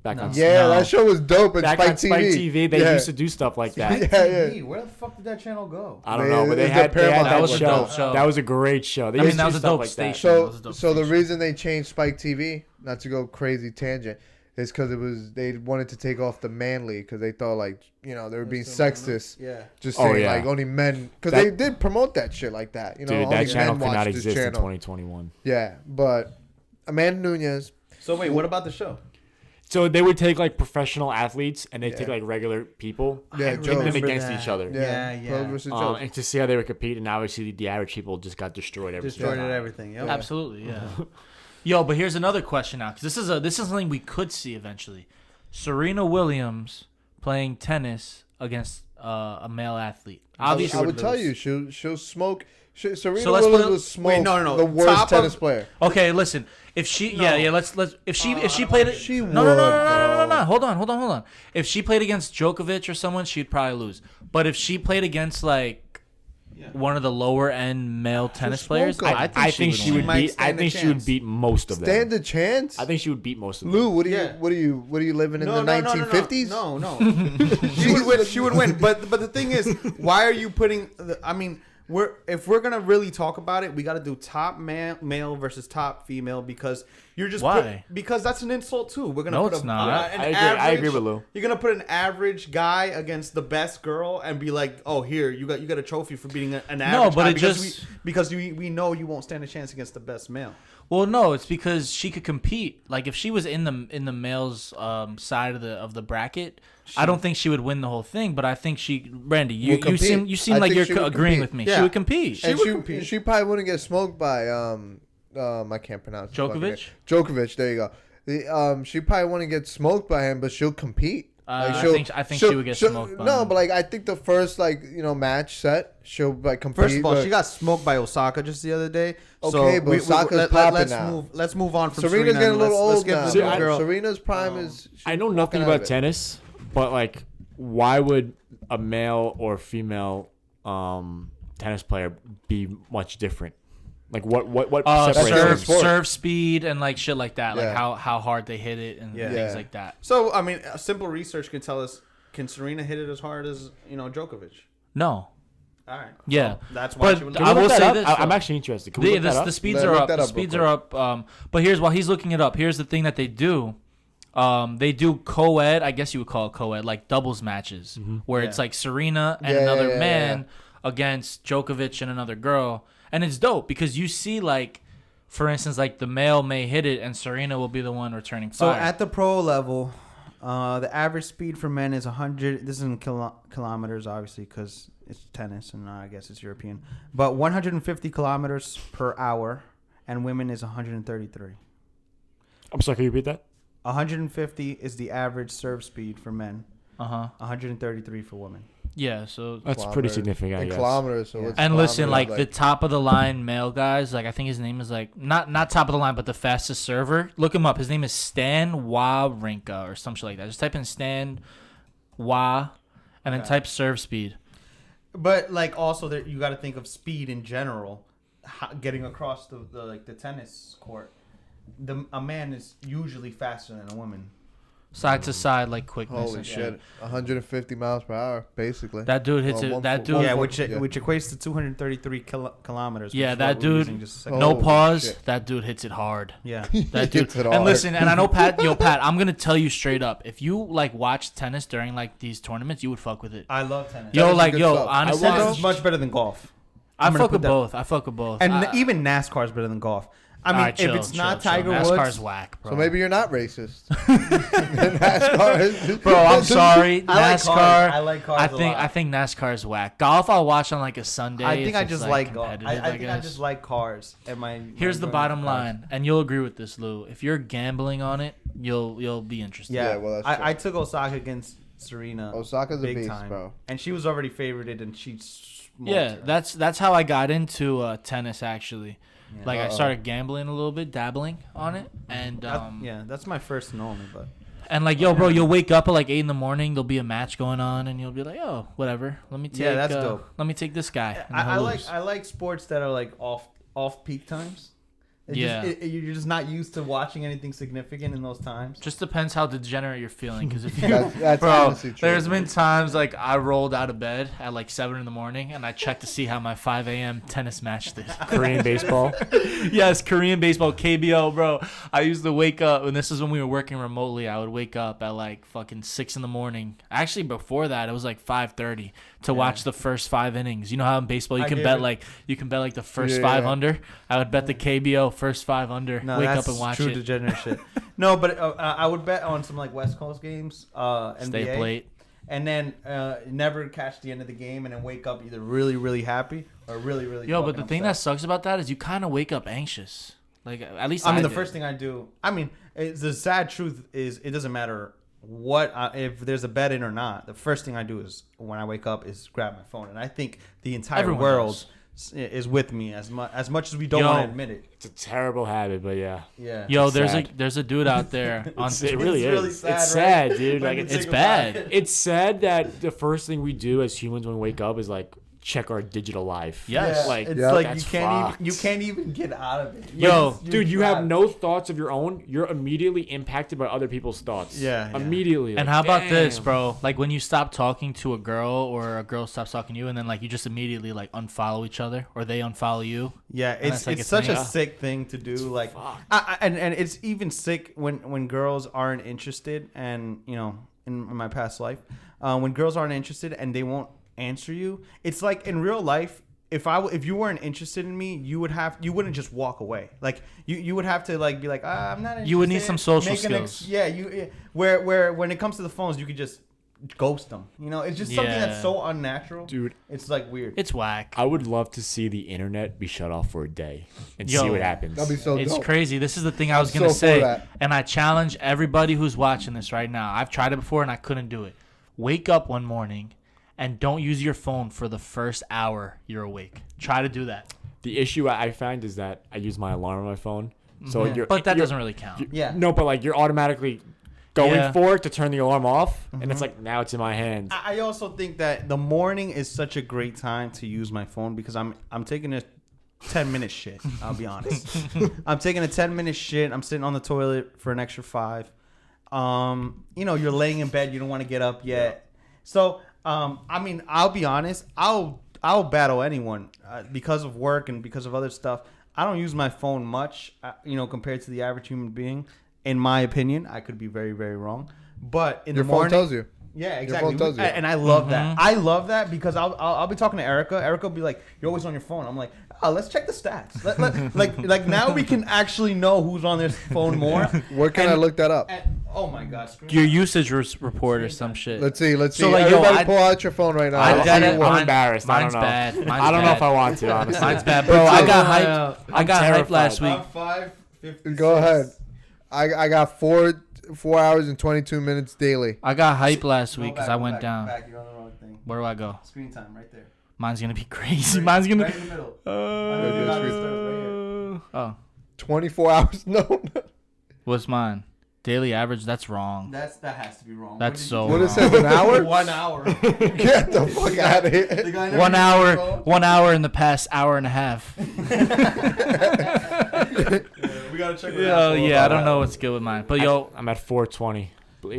Back on yeah, No. that show was dope. And Back Spike on TV. Spike TV, they Yeah. used to do stuff like that. Spike Yeah, TV, yeah. Where the fuck did that channel go? I don't Man, know, but they it's had the Paramount that That was a show. dope show. That was a great show. They I mean, used to that do was a stuff dope like station. that. So, That was a dope so the station. reason they changed Spike TV, not to go crazy tangent, is because they wanted to take off the manly because they thought like they were being sexist, Yeah. just Oh, saying yeah. like only men because That- they did promote that shit like that. Dude, only that channel men could watch not this exist in channel. 2021. Yeah, but Amanda Nunes, So wait, what about the show? So they would take like professional athletes and they would take Yeah. like regular people Yeah, and take them Joes. against each other. yeah, Yeah, Pros yeah. versus Joes. And to see how they would compete, and obviously the average people just got destroyed every single Destroyed time. everything. Yep. Absolutely, yeah. Yo, but here's another question now, because this is something we could see eventually. Serena Williams playing tennis against a male athlete. Obviously, I would tell you she'll smoke. Serena So let's put Williams it- will smoke Wait, no. the worst Top tennis of- player. Okay, listen. If she, yeah, let's. If she played it, She no. would, bro. Hold on. If she played against Djokovic or someone, she'd probably lose. But if she played against like one of the lower end male tennis smoke players, them. I think she would might beat. I stand a think she would chance. beat most of them. Stand a chance. I think she would beat most of them. Lou, what are Yeah. you living in the 1950s? No. She would win. She would win. But the thing is, why are you putting? I mean, if we're gonna really talk about it, we got to do top male versus top female because you're just Why? because that's an insult too. We're gonna No, put it's a, not. an I agree- average, I agree with Lou. You're gonna put an average guy against the best girl and be like, oh, here you got a trophy for beating an average. but guy it because just- because we know you won't stand a chance against the best male. Well, no, it's because she could compete. Like if she was in the males' side of the bracket, I don't think she would win the whole thing. But I think Will Randy, you compete. seem I like think you're she would agreeing compete. with me. Yeah. She would compete. She would compete. She probably wouldn't get smoked by I can't pronounce his fucking Djokovic? name. Djokovic, there you go. She probably wouldn't get smoked by him, but she'll compete. I she'll- think she'll- she would get she'll- smoked by No, him. but like I think the first match set, she'll like compete. First of all, but she got smoked by Osaka just the other day. Okay, but Osaka's popping let's now. Let's move on from Serena's Serena getting a and little let's old give now. this See, new I- girl. Serena's prime is. I know she's nothing walking out about of it. tennis, but like, why would a male or female tennis player be much different? Like what That's separates? sport. serve speed and like shit like that. Yeah. Like how hard they hit it and Yeah. things Yeah. like that. So I mean, simple research can tell us: can Serena hit it as hard as Djokovic? No. All right. Yeah. So that's why But she would. Can we I look will that say up? this, I'm though. actually interested. Can we look that The up? speeds Look are up. that The up real speeds are up. But here's while he's looking it up. Here's the thing that they do. They do co-ed. I guess you would call it co-ed, like doubles matches, where it's Yeah. like Serena and Yeah, another yeah, man against Djokovic and another girl, and it's dope because you see like, for instance, like the male may hit it and Serena will be the one returning So fire. at the pro level, the average speed for men is 100. This is in kilometers, obviously, because it's tennis and I guess it's European. But 150 kilometers per hour, and women is 133. I'm sorry. Can you repeat that? 150 is the average serve speed for men. 133 for women. Yeah. So That's pretty significant. I In guess. kilometers. So Yeah. what's and listen, kilometers, like the top of the line male guys, like I think his name is like not top of the line, but the fastest server. Look him up. His name is Stan Wawrinka or some shit like that. Just type in Stan Wa, and then Okay. type serve speed. But like also, there, you got to think of speed in general, getting across the tennis court. A man is usually faster than a woman. Side to side, like quickness. holy and shit, 150 miles per hour, basically. That dude hits Well, it. one That foot- dude. one Yeah, foot- which equates to 233 kilometers. which Yeah, is that what we were dude- using just a second No Holy pause. shit. That dude hits it hard. Yeah. That dude. Hits it And hard. listen, and I know Pat. Pat, I'm gonna tell you straight up. If you like watch tennis during like these tournaments, you would fuck with it. I love tennis. Yo, Tennis is like good yo, stuff. honestly, tennis bro, is much better than golf. I I'm gonna fuck put with that- both. I fuck with both. And I- even NASCAR is better than golf. I mean, Alright, if chill, it's not chill, Tiger NASCAR's Woods, whack, bro. So maybe you're not racist. NASCAR is, Bro, I'm sorry. I like NASCAR. cars. I like cars I a think lot. I think NASCAR's whack. Golf, I'll watch on like a Sunday. I think if I it's, just like golf. competitive, I think I guess. just like cars. Here's the bottom line, and you'll agree with this, Lou. If you're gambling on it, you'll be interested. Yeah, Yeah, well, that's true. I took Osaka against Serena. Osaka's a big beast, time. bro. And she was already favorited, and she smoked Yeah, her. that's how I got into tennis actually. Yeah. Like I Uh-oh. started gambling a little bit, dabbling on it, and Yeah, that's my first and only. But and like yo, bro, you'll wake up at like 8 in the morning. There'll be a match going on, and you'll be like, oh, whatever. Let me take. Yeah, that's dope. Let me take this guy. and I he'll like lose. I like sports that are like off peak times. Yeah. You're just not used to watching anything significant in those times. Just depends how degenerate you're feeling. Because if you, That's bro, honestly true. there's been times like I rolled out of bed at like 7 in the morning and I checked to see how my 5 a.m. tennis match did. Korean baseball. Yes, Korean baseball, KBO, bro. I used to wake up, and this is when we were working remotely. I would wake up at like fucking 6 in the morning. Actually, before that, it was like 5:30 to watch the first 5 innings. You know how in baseball you I can gave bet it- like the first Yeah, 5 yeah. under. I would bet the KBO first 5 under. No, wake that's up and watch true it. degenerate shit. No, but I would bet on some like West Coast games, NBA, Stay up late. and then never catch the end of the game, and then wake up either really happy or really. Yo, but fucking the thing that upset. sucks about that is you kind of wake up anxious. Like at least I mean, the did. first thing I do. I mean, the sad truth is it doesn't matter what if there's a bet in or not. The first thing I do is when I wake up is grab my phone, and I think the entire Everyone world does. is with me as much as we don't Yo. want to admit it. It's a terrible habit, but yeah. Yeah. Yo, It's there's sad. there's a dude out there on It really It's really is. sad, It's right? sad, dude. When Like you it's it's think about bad. it. it's sad that the first thing we do as humans when we wake up is like check our digital life. Yes. Yeah, Like, it's yeah, like that's you fucked. can't even get out of it. Yo, Dude, you have trapped. no thoughts of your own. You're immediately impacted by other people's thoughts. Yeah, yeah. Immediately. And like, how about this, damn. bro? Like when you stop talking to a girl or a girl stops talking to you, and then like you just immediately like unfollow each other or they unfollow you. Yeah, And it's that's like it's a such thing. a sick thing to do. Like, fucked. and it's even sick when girls aren't interested. And you know, in my past life, when girls aren't interested and they won't answer you, it's like in real life. If you weren't interested in me, you wouldn't just walk away. Like you would have to like be like, I'm not interested. You would need some social Make an skills. where when it comes to the phones, you could just ghost them. You know, it's just something Yeah. that's so unnatural. Dude, It's like weird. It's whack. I would love to see the internet be shut off for a day and Yo. see what happens. That'd be so It's dope. crazy. This is the thing I was I'm gonna so for say, that. and I challenge everybody who's watching this right now. I've tried it before and I couldn't do it. Wake up one morning and don't use your phone for the first hour you're awake. Try to do that. The issue I find is that I use my alarm on my phone. So Yeah. you're But that you're- doesn't really count. you- Yeah. No, but like you're automatically going Yeah. for it to turn the alarm off, and it's like now it's in my hands. I also think that the morning is such a great time to use my phone because I'm taking a 10-minute shit. I'll be honest. I'm taking a 10-minute shit. I'm sitting on the toilet for an extra 5. You're laying in bed. You don't want to get up yet. So, I'll be honest. I'll battle anyone because of work and because of other stuff. I don't use my phone much, compared to the average human being. In my opinion, I could be very, very wrong. But in Your the phone morning, tells you. yeah, exactly. Your phone tells you. And I love that. I love that because I'll be talking to Erica. Erica will be like, "You're always on your phone." I'm like, "Oh, let's check the stats." Like now we can actually know who's on their phone more. Where can I look that up? Oh my God! Your usage report or some shit. Let's see. So, like, yo, Everybody I- pull out your phone right now. I Let's did see it. what- I'm embarrassed. I Mine's don't know. bad. Mine's I don't know if bad. I want to, honestly. Mine's bad, bro. I got hyped. I got hyped last week. 5:56. Go ahead. I got 4 hours and 22 minutes daily. I got hyped last week because I Go went back, down. go back. You're on the wrong thing. Where do I go? Screen time right there. Mine's gonna be crazy. Mine's gonna. Right in the middle. Oh, 24 hours. No. what's mine? Daily average. That's wrong. That has to be wrong. That's so What it wrong. says, an hour? 1 hour. Get the fuck out of here. The guy never 1 used hour. his phone. 1 hour in the past hour and a half. We gotta check. Yo, yeah, I don't know what's good with mine, but yo, I'm at 420.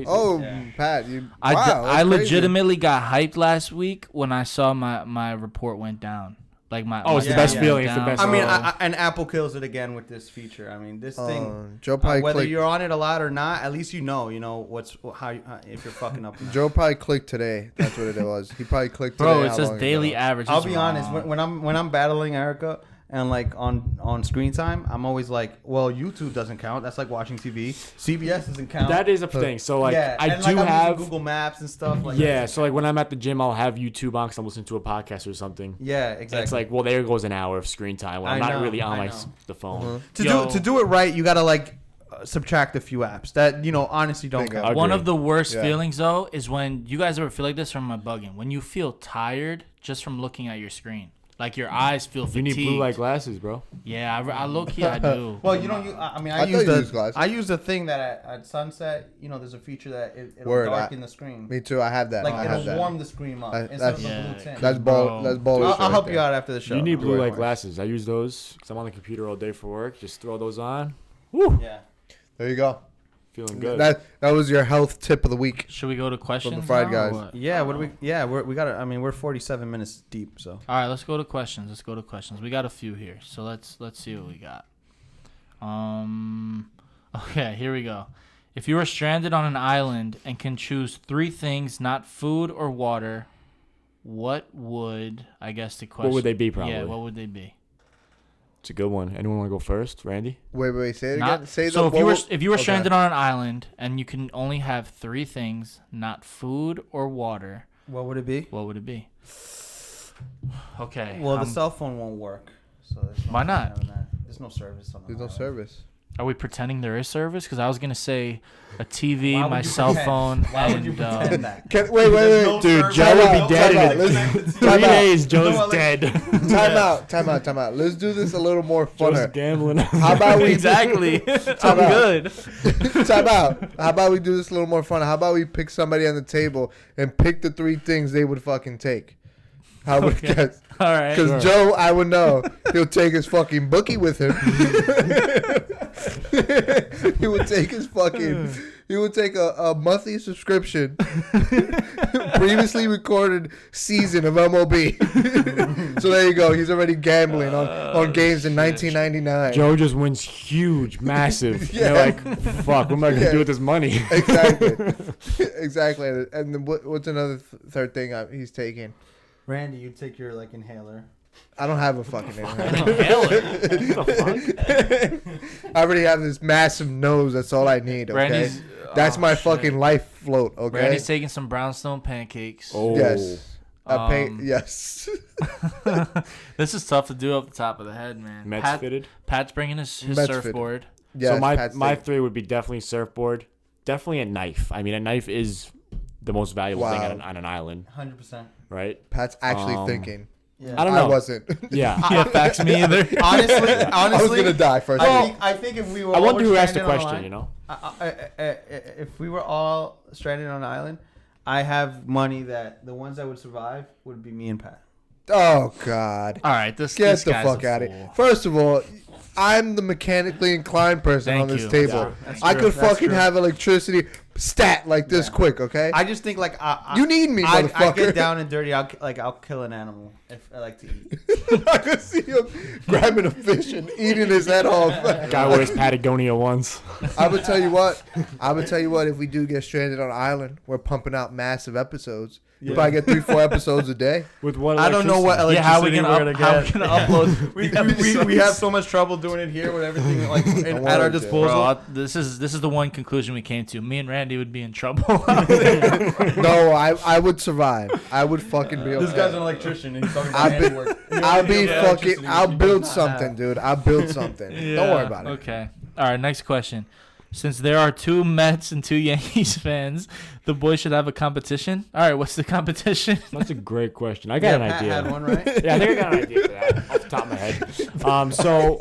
Oh, Yeah. Pat, you. I wow, I that's crazy. legitimately got hyped last week when I saw my report went down. Like my Oh, it's my the best stats feeling, went it's the down, best I mean, bro. and Apple kills it again with this feature. I mean, this thing. Joe probably Whether clicked. you're on it a lot or not, at least you know if you're fucking up. Or not. Joe probably clicked today. That's what it was. He probably clicked today. Bro, it how says long daily ago. average. I'll It's be honest. wrong. When I'm battling Erica and like on screen time, I'm always like, well, YouTube doesn't count. That's like watching TV. CBS doesn't count. That is a thing. So like, yeah, I and, do like, I'm have using Google Maps and stuff. Like yeah. So like when I'm at the gym, I'll have YouTube on because I'm listening to a podcast or something. Yeah, And exactly. it's like, well, there goes an hour of screen time when I'm I not know, really on I my know. the phone. to do it right, you gotta like subtract a few apps that honestly don't Bingo. count. One Agree. of the worst Yeah. feelings though is when you guys ever feel like this from my bugging. When you feel tired just from looking at your screen. Like your eyes feel You fatigued. need blue light glasses, bro. Yeah, I low key I do. Well, you don't. I mean, I thought you used glasses. I use the thing that at sunset, there's a feature that it'll Word, darken the screen. Me too. I have that. Like I have it'll that. warm the screen up That- instead of that's- the blue Yeah, tint. That's Bro. That's bullish. I'll right help there. you out after the show. You need blue Right. light glasses. I use those because I'm on the computer all day for work. Just throw those on. Yeah. There you go. Feeling good. That was your health tip of the week. Should we go to questions? Fried now, Guys. or what? Yeah. What do we? Yeah. We got. I mean, we're 47 minutes deep. So. All right, let's go to questions. We got a few here, so let's see what we got. Okay, here we go. If you were stranded on an island and can choose 3 things, not food or water, what would I guess the question? What would they be, probably? Yeah, what would they be? It's a good one. Anyone want to go first, Randy? Wait. Say it Not- again. Say so the. if you were okay. stranded on an island and you can only have 3 things, not food or water, What would it be? what would it be? Okay. Well, the cell phone won't work. So there's no Why not? having that. There's no service on the There's no island. service. Are we pretending there is service? Because I was gonna say a TV, Why would my you cell pretend? phone, Why would you and pretend that? Wait. no Dude, service. Joe Time would out, be dead time out. in Let's- 3 time out. days. Joe's No, like- dead. Time out. Let's do this a little more Joe's funner. gambling. How about we exactly. I'm about- good. Time out. How about we do this a little more fun? How about we pick somebody on the table and pick the 3 things they would fucking take? How would Okay. guess? All right. Because Joe, I would know he'll take his fucking bookie with him. He would take his fucking. He would take a monthly subscription, previously recorded season of MLB. So there you go. He's already gambling on games in 1999. Joe just wins huge, massive. Yeah. You're like, fuck, what am I going to Yeah. do with this money? Exactly. And then what's another third thing he's taking? Randy, you take your inhaler. I don't have a fucking name. Inhaler. I already have this massive nose. That's all I need. Okay, Randy's. that's oh, my shit. fucking life float. Okay. Randy's taking some brownstone pancakes. Oh. Yes. Um, Yes. This is tough to do off the top of the head, man. Mets fitted. Pat's bringing his Mets fitted. surfboard. Yes. So my Pat's my taking- 3 would be definitely surfboard. Definitely a knife. I mean, a knife is the most valuable thing Wow. on an island, 100%. right? Pat's actually Um, thinking. Yeah. I don't I know. wasn't. Yeah. Yeah, facts me either. Honestly, I was gonna die first. I think if we were, I wonder all who asked the stranded on question, an you know? if we were all stranded on an island, I have money that the ones that would survive would be me and Pat. Oh God. All right, this Get this the guy's fuck a out of fool. here. First of all, I'm the mechanically inclined person Thank on this you. table. That's I true. could That's fucking true. have electricity stat like this Yeah. quick, okay? I just think like you need me, I motherfucker. get down and dirty. I'll kill an animal if I like to eat. I could see him grabbing a fish and eating his head off. Guy wears Patagonia ones. I would tell you what. If we do get stranded on an island, we're pumping out massive episodes. You probably get 3-4 episodes a day. With what? I don't know what electricity? Yeah, how we electricity gonna we're up, gonna how get. we gonna upload? We have so much trouble doing it here with everything like Don't at worry, our Jay. disposal. Bro, this is the one conclusion we came to. Me and Randy would be in trouble. No, I would survive. I would fucking be okay. This guy's an electrician and he's talking about I'll be- handiwork. I'll be Yeah, fucking. electricity, I'll which he build does not something, have. dude. I'll build something. Don't worry about it. Okay. All right. Next question. Since there are 2 Mets and 2 Yankees fans, the boys should have a competition. All right. What's the competition? That's a great question. I got an Pat idea. had one, right? Yeah, I think I got an idea for that off the top of my head.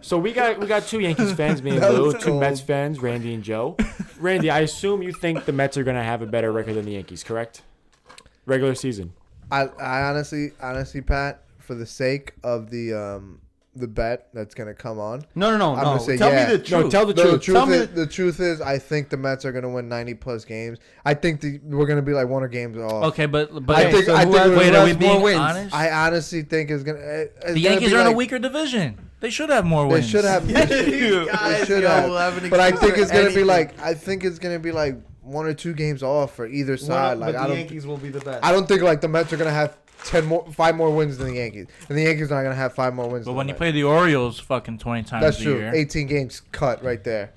So we got 2 Yankees fans, me and That Lou, was 2 Mets cold. fans, Randy and Joe. Randy, I assume you think the Mets are gonna have a better record than the Yankees, correct? Regular season. I honestly, Pat, for the sake of the bet that's gonna come on. No. I'm gonna say Tell yeah. me the truth. No, tell the No, truth. Tell me the truth is, I think the Mets are gonna win 90+ games. I think we're gonna be like one or games off. Okay, but I think so I who think has- we're- wait, who are we has more being wins? honest? I honestly think it's gonna. It's The gonna Yankees be are in a like- weaker division. They should have more They wins. should have. You They guys, should yo, have. will have an But I excuse think for it's gonna be anything. like. I think it's gonna be like 1 or 2 games off for either side. Like but I the don't. Yankees will be the best. I don't think like the Mets are gonna have 5 more wins than the Yankees, and the Yankees are not gonna have 5 more wins. But than when the you Mets. play the Orioles fucking 20 times That's a true. year. 18 games cut right there.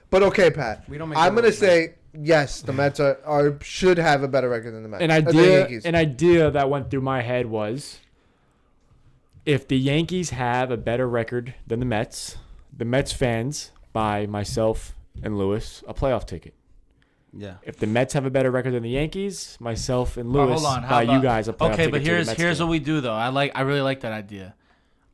But okay, Pat. We don't make I'm the gonna rules, say yes. The Mets are should have a better record than the Mets. An The idea, Yankees. an idea that went through my head was, if the Yankees have a better record than the Mets fans buy myself and Lewis a playoff ticket. Yeah. If the Mets have a better record than the Yankees, myself and Oh, Lewis hold on. How buy you about- guys a playoff Okay, ticket. but to the here's Mets here's game. what we do though. I really like that idea.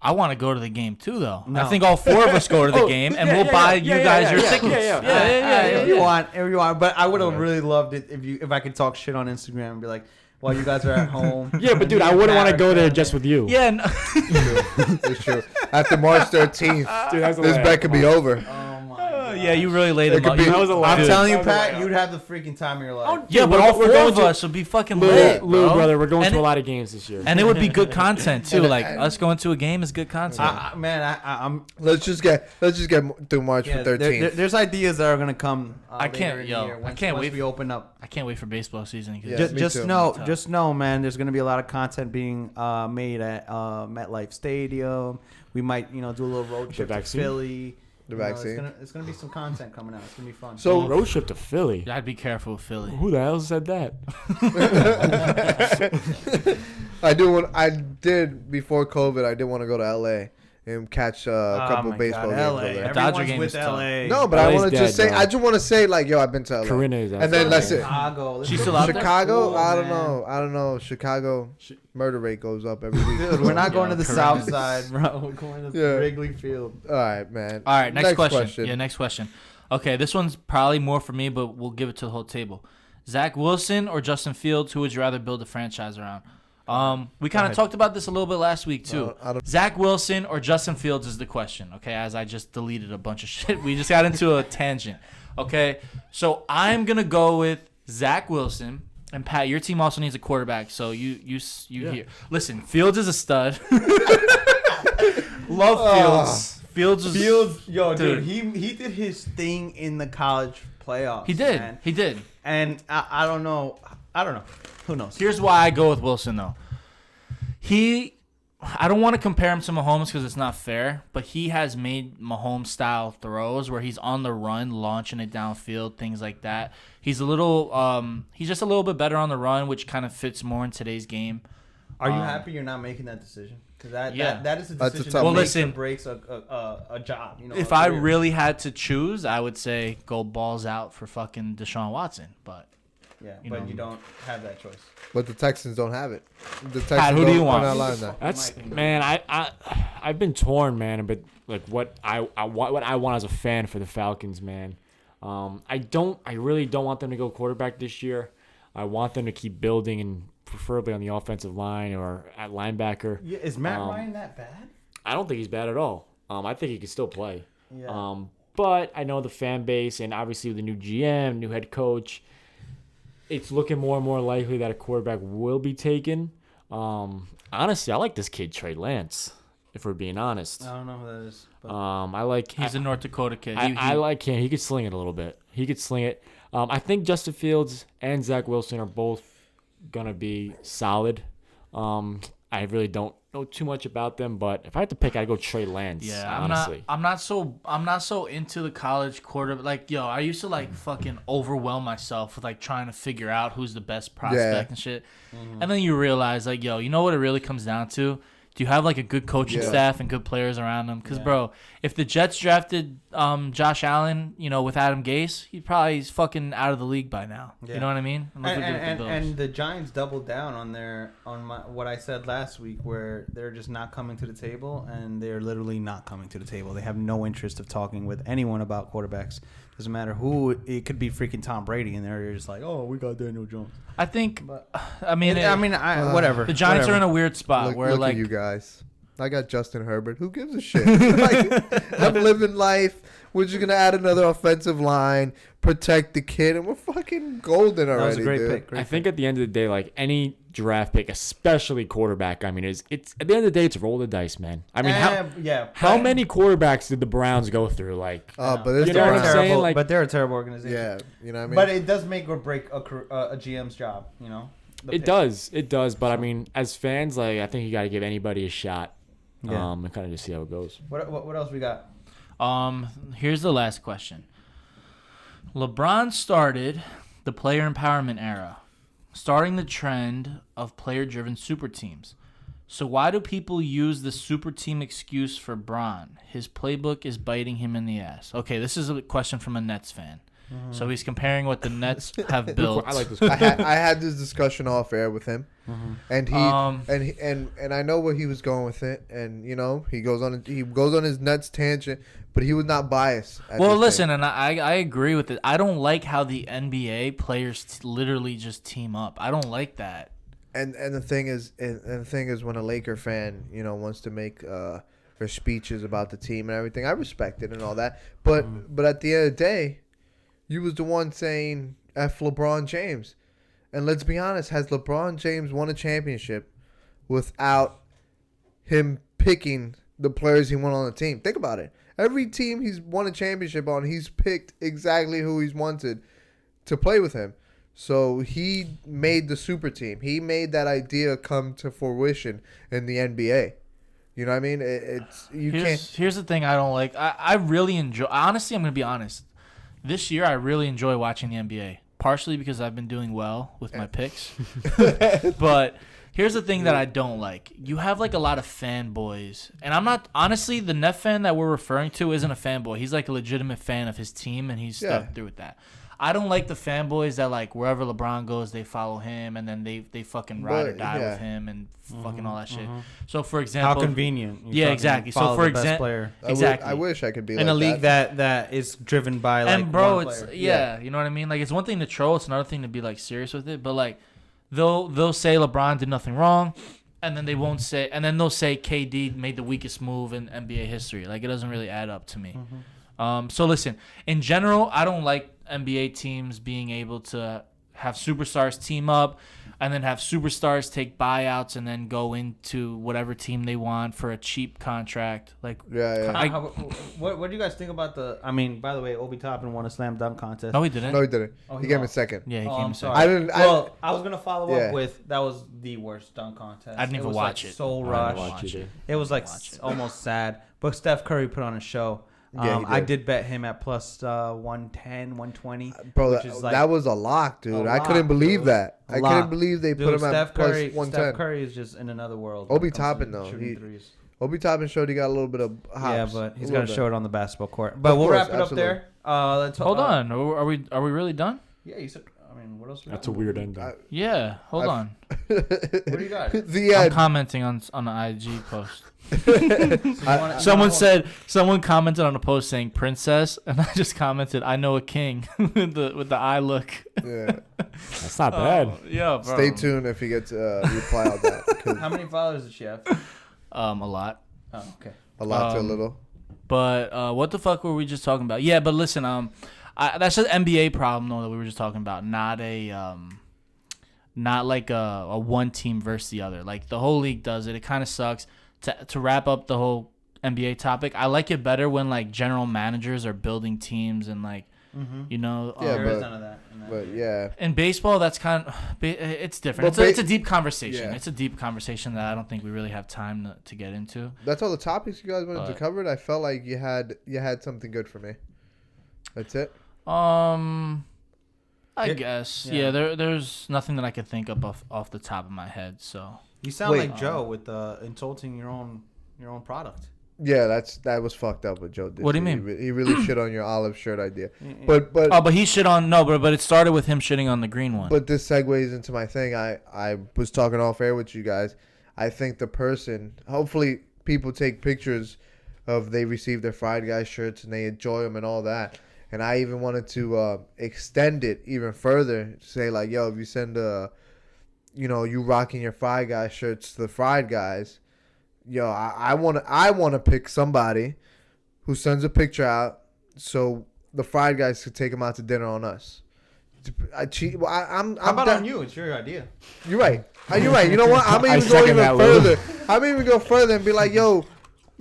I want to go to the game too, though. I No. think all 4 of us go to the game, and we'll buy you guys your tickets. If you want, but I would have really loved it if I could talk shit on Instagram and be like, while you guys are at home. Yeah, but dude, me I and wouldn't Pat want to are go there filming. just with you. Yeah, no. It's true. After March 13th, Dude, that's a this lie. bet could be over. Oh my God. Yeah, you really laid It them could up. be- You- That was a lie. I'm Dude. telling you, That was a Pat, lie. you'd have the freaking time of your life. Yeah, but we're all go- we're 4 going of to- us would be fucking Lou, lit, Lou, bro. brother, we're going And to a it- lot of games this year. And it would be good content too. And- Like and- us going to a game is good content. I'm. Let's just get through March Yeah, 13th. there's ideas that are gonna come. I can't- later in yo, the year, I once, can't once wait we open up. I can't wait for baseball season. 'cause Yeah. just- me Just too. know, Tough. just know, man. There's gonna be a lot of content being made at MetLife Stadium. We might, do a little road trip to vaccine? Philly. The You know, vaccine. It's gonna be some content coming out. It's gonna be fun. So- Road trip to Philly. Yeah, I'd be careful with Philly. Who the hell said that? I did before COVID. I did want to go to LA and catch a couple baseball games over there. Dodger Everyone's game with is tough. LA. No, but I LA's want to just dead, say, bro. I just want to say, like, yo, I've been to LA. Corinna is And then that's it. Chicago. Let's She's go still to out there? Chicago, Cool, I don't man. know. I don't know. Chicago murder rate goes up every week. Dude, we're not going to the Corinna. South Side, bro. We're going to Yeah. Wrigley Field. All right, man. All right, next question. Yeah, next question. Okay, this one's probably more for me, but we'll give it to the whole table. Zach Wilson or Justin Fields? Who would you rather build a franchise around? We kind of ahead. talked about this a little bit last week too. No, I don't- Zach Wilson or Justin Fields is the question. Okay, as I just deleted a bunch of shit, we just got into a tangent. Okay, so I'm gonna go with Zach Wilson. And Pat, your team also needs a quarterback, so you hear. Listen, Fields is a stud. Love Fields. Fields is Yo, Dude. dude, he did his thing in the college playoffs. He did. man. He did. And I don't know. Who knows? Here's why I go with Wilson though. I don't want to compare him to Mahomes because it's not fair, but he has made Mahomes style throws where he's on the run, launching it downfield, things like that. He's just a little bit better on the run, which kind of fits more in today's game. Are you happy you're not making that decision? Because Yeah. that is a That's a decision tough that one. makes Listen. or breaks a job. If a I career. really had to choose, I would say go balls out for fucking Deshaun Watson, but you but know. you don't have that choice. But the Texans don't have it. The Texans Pat, who do you are want? not allowing that. That's In my opinion. man. I've been torn, man. But like what I want as a fan for the Falcons, man. I really don't want them to go quarterback this year. I want them to keep building and preferably on the offensive line or at linebacker. Yeah, is Matt Ryan that bad? I don't think he's bad at all. I think he can still play. Yeah. But I know the fan base, and obviously with the new GM, new head coach, it's looking more and more likely that a quarterback will be taken. Honestly, I like this kid, Trey Lance, if we're being honest. I don't know who that is. But I like. He's a North Dakota kid. I like him. He could sling it a little bit. He could sling it. I think Justin Fields and Zach Wilson are both gonna be solid. I really don't know too much about them, but if I had to pick, I'd go Trey Lance. Yeah, honestly. I'm not so into the college quarterback. Like, yo, I used to like fucking overwhelm myself with like trying to figure out who's the best prospect and shit. And then you realize, like, yo, you know what it really comes down to? Do you have like a good coaching staff and good players around them? Because, bro, if the Jets drafted Josh Allen, you know, with Adam Gase, he's fucking out of the league by now. Yeah. You know what I mean? And the Giants doubled down on what I said last week, where they're just not coming to the table, and they're literally not coming to the table. They have no interest of talking with anyone about quarterbacks. Doesn't matter who. It could be freaking Tom Brady, and they're just like, oh, we got Daniel Jones. I think. I mean, whatever. The Giants are in a weird spot where look like at you guys. I got Justin Herbert. Who gives a shit? Like, I'm living life. We're just gonna add another offensive line, protect the kid, and we're fucking golden already. That was a great dude. pick. I think at the end of the day, like any draft pick, especially quarterback, I mean, it's at the end of the day, it's roll the dice, man. I mean, how many quarterbacks did the Browns go through? Like, but this You know what I'm saying? Like- but they're a terrible organization. yeah, you know what I mean. But it does make or break a GM's job. You know. it does. But I mean, as fans, like, I think you got to give anybody a shot. Yeah. And kind of just see how it goes. What else we got? Here's the last question. LeBron started the player empowerment era, starting the trend of player-driven super teams. So why do people use the super team excuse for Bron? His playbook is biting him in the ass. Okay, this is a question from a Nets fan. So he's comparing what the Nets have built. I like this. I had this discussion off air with him, and and I know where he was going with it, and you know he goes on his Nets tangent, but he was not biased. Well, listen, and I agree with it. I don't like how the NBA players literally just team up. I don't like that. And the thing is, when a Laker fan, you know, wants to make their speeches about the team and everything, I respect it and all that. But at the end of the day, you was the one saying F LeBron James. And let's be honest, has LeBron James won a championship without him picking the players he want on the team? Think about it. Every team he's won a championship on, he's picked exactly who he's wanted to play with him. So he made the super team. He made that idea come to fruition in the NBA. You know what I mean? Here's the thing I don't like. I really enjoy. Honestly, I'm gonna be honest. This year, I really enjoy watching the NBA, partially because I've been doing well with my picks. But here's the thing that I don't like. You have like a lot of fanboys. And I'm not, honestly, the Net fan that we're referring to isn't a fanboy. He's like a legitimate fan of his team, and he's stuck through with that. I don't like the fanboys that like wherever LeBron goes, they follow him, and then they fucking ride or die with him and fucking all that shit. So for example, How convenient. Yeah, exactly. So for example, exactly. I wish I could be in like a league that is driven by like and bro, one it's player. you know what I mean. Like it's one thing to troll, it's another thing to be like serious with it. But like they'll say LeBron did nothing wrong, and then they won't say, and then they'll say KD made the weakest move in NBA history. Like it doesn't really add up to me. So listen, in general, I don't like NBA teams being able to have superstars team up and then have superstars take buyouts and then go into whatever team they want for a cheap contract. Like, what do you guys think about the? I mean, by the way, Obi Toppin won a slam dunk contest. No, he didn't. No, he didn't. Oh, he came in lost. second. Yeah, he came in second. I didn't. I was gonna follow up with that was the worst dunk contest. I didn't even watch like it. So rushed. It was like almost sad. But Steph Curry put on a show. Yeah, I did bet him at plus 110, 120. Bro, which is like that was a lock, dude. I lock, couldn't believe dude. that. I couldn't believe they put him Steph at Curry, plus 110. Steph Curry is just in another world. Obi Toppin, though. Obi Toppin showed he got a little bit of hops. Yeah, but he's got to show it on the basketball court. But we'll wrap it up there. Let's hold on. Are we really done? Yeah, you said. I mean, what else? That's a weird ending. Yeah, hold on. What do you got? I'm commenting on the IG post. Someone commented on a post saying princess, and I just commented, I know a king with the eye look. Yeah. That's not bad. Yeah, bro. Stay tuned if he gets a reply on that. 'Cause How many followers does she have? A lot. Oh, okay. a lot to a little. But what the fuck were we just talking about? Yeah, but listen, that's an NBA problem though that we were just talking about, not like a one team versus the other. Like the whole league does it. It kind of sucks. To wrap up the whole NBA topic, I like it better when like general managers are building teams and like you know. Yeah, There is none of that. But yeah, in baseball, that's kind of it's different. Well, It's a deep conversation. Yeah. It's a deep conversation that I don't think we really have time to get into. that's all the topics you guys wanted to But- cover. I felt like you had something good for me. That's it. I It- guess. yeah. Yeah, there's nothing that I could think of off the top of my head. So You sound Wait. like Joe with insulting your own product. Yeah, that was fucked up what Joe did. What do you He mean? He really shit on your olive shirt idea. But but he shit on but it started with him shitting on the green one. But this segues into my thing. I was talking off air with you guys. I think the person, hopefully people take pictures of they receive their Fried Guys shirts and they enjoy them and all that. And I even wanted to extend it even further. Say like, yo, if you send you rocking your Fried Guys shirts to the Fried Guys, yo, I want to pick somebody who sends a picture out so the Fried Guys could take them out to dinner on us. I'm How about down- on you? It's your idea. You're right. You're right. You know what? I'm I even go second even that, Lou. further. I'm even go further and be like, yo,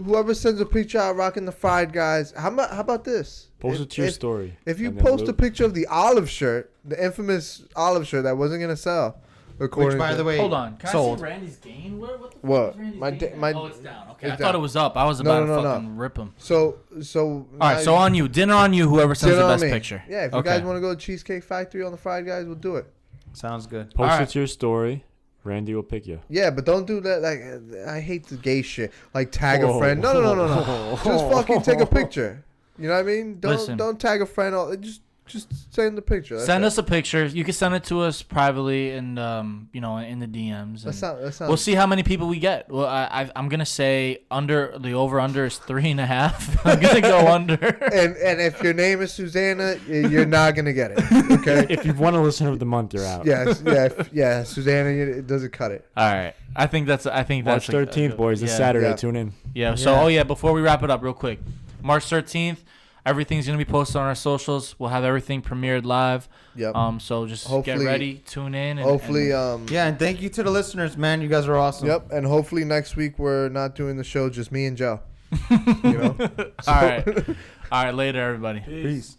whoever sends a picture out rocking the Fried Guys, how about this? Post it to your story. If you And then post Lou- a picture of the olive shirt, the infamous olive shirt that wasn't gonna sell, Which, by the way, Hold on. Can sold. I see Randy's gain? What the fuck What? is Randy's My gain da- at? my- oh, it's down. Okay, I it's thought down. it was up. I was No, about no, to no, fucking rip him. so All right, so on you. Dinner on you, whoever sends dinner the on best me. picture. Yeah, if you Okay. guys want to go to Cheesecake Factory on the Fried Guys, we'll do it. Sounds good. Post Alright. it to your story. Randy will pick you. Yeah, but don't do that. Like, I hate the gay shit. Like tag a Whoa. friend. No. Just fucking take a picture. You know what I mean? Listen. Don't tag a friend. Just send the picture. That's Send it. us a picture. You can send it to us privately and in the DMs. That And sounds. we'll see how many people we get. Well, I'm gonna say the over under is 3.5. I'm gonna go under. And if your name is Susanna, you're not gonna get it. Okay. If you've won a listener of the month, you're out. Yeah. Susanna, it doesn't cut it. All right. I think that's March a 13th, boys. This yeah. Saturday. Yeah. Tune in. Yeah. So before we wrap it up, real quick, March 13th. Everything's gonna be posted on our socials. We'll have everything premiered live. Yep. So just Hopefully- get ready, tune in. And, Hopefully, Yeah, and thank you to the listeners, man. You guys are awesome. Yep. And hopefully next week we're not doing the show, just me and Joe. You know. all right. All right. Later, everybody. Peace.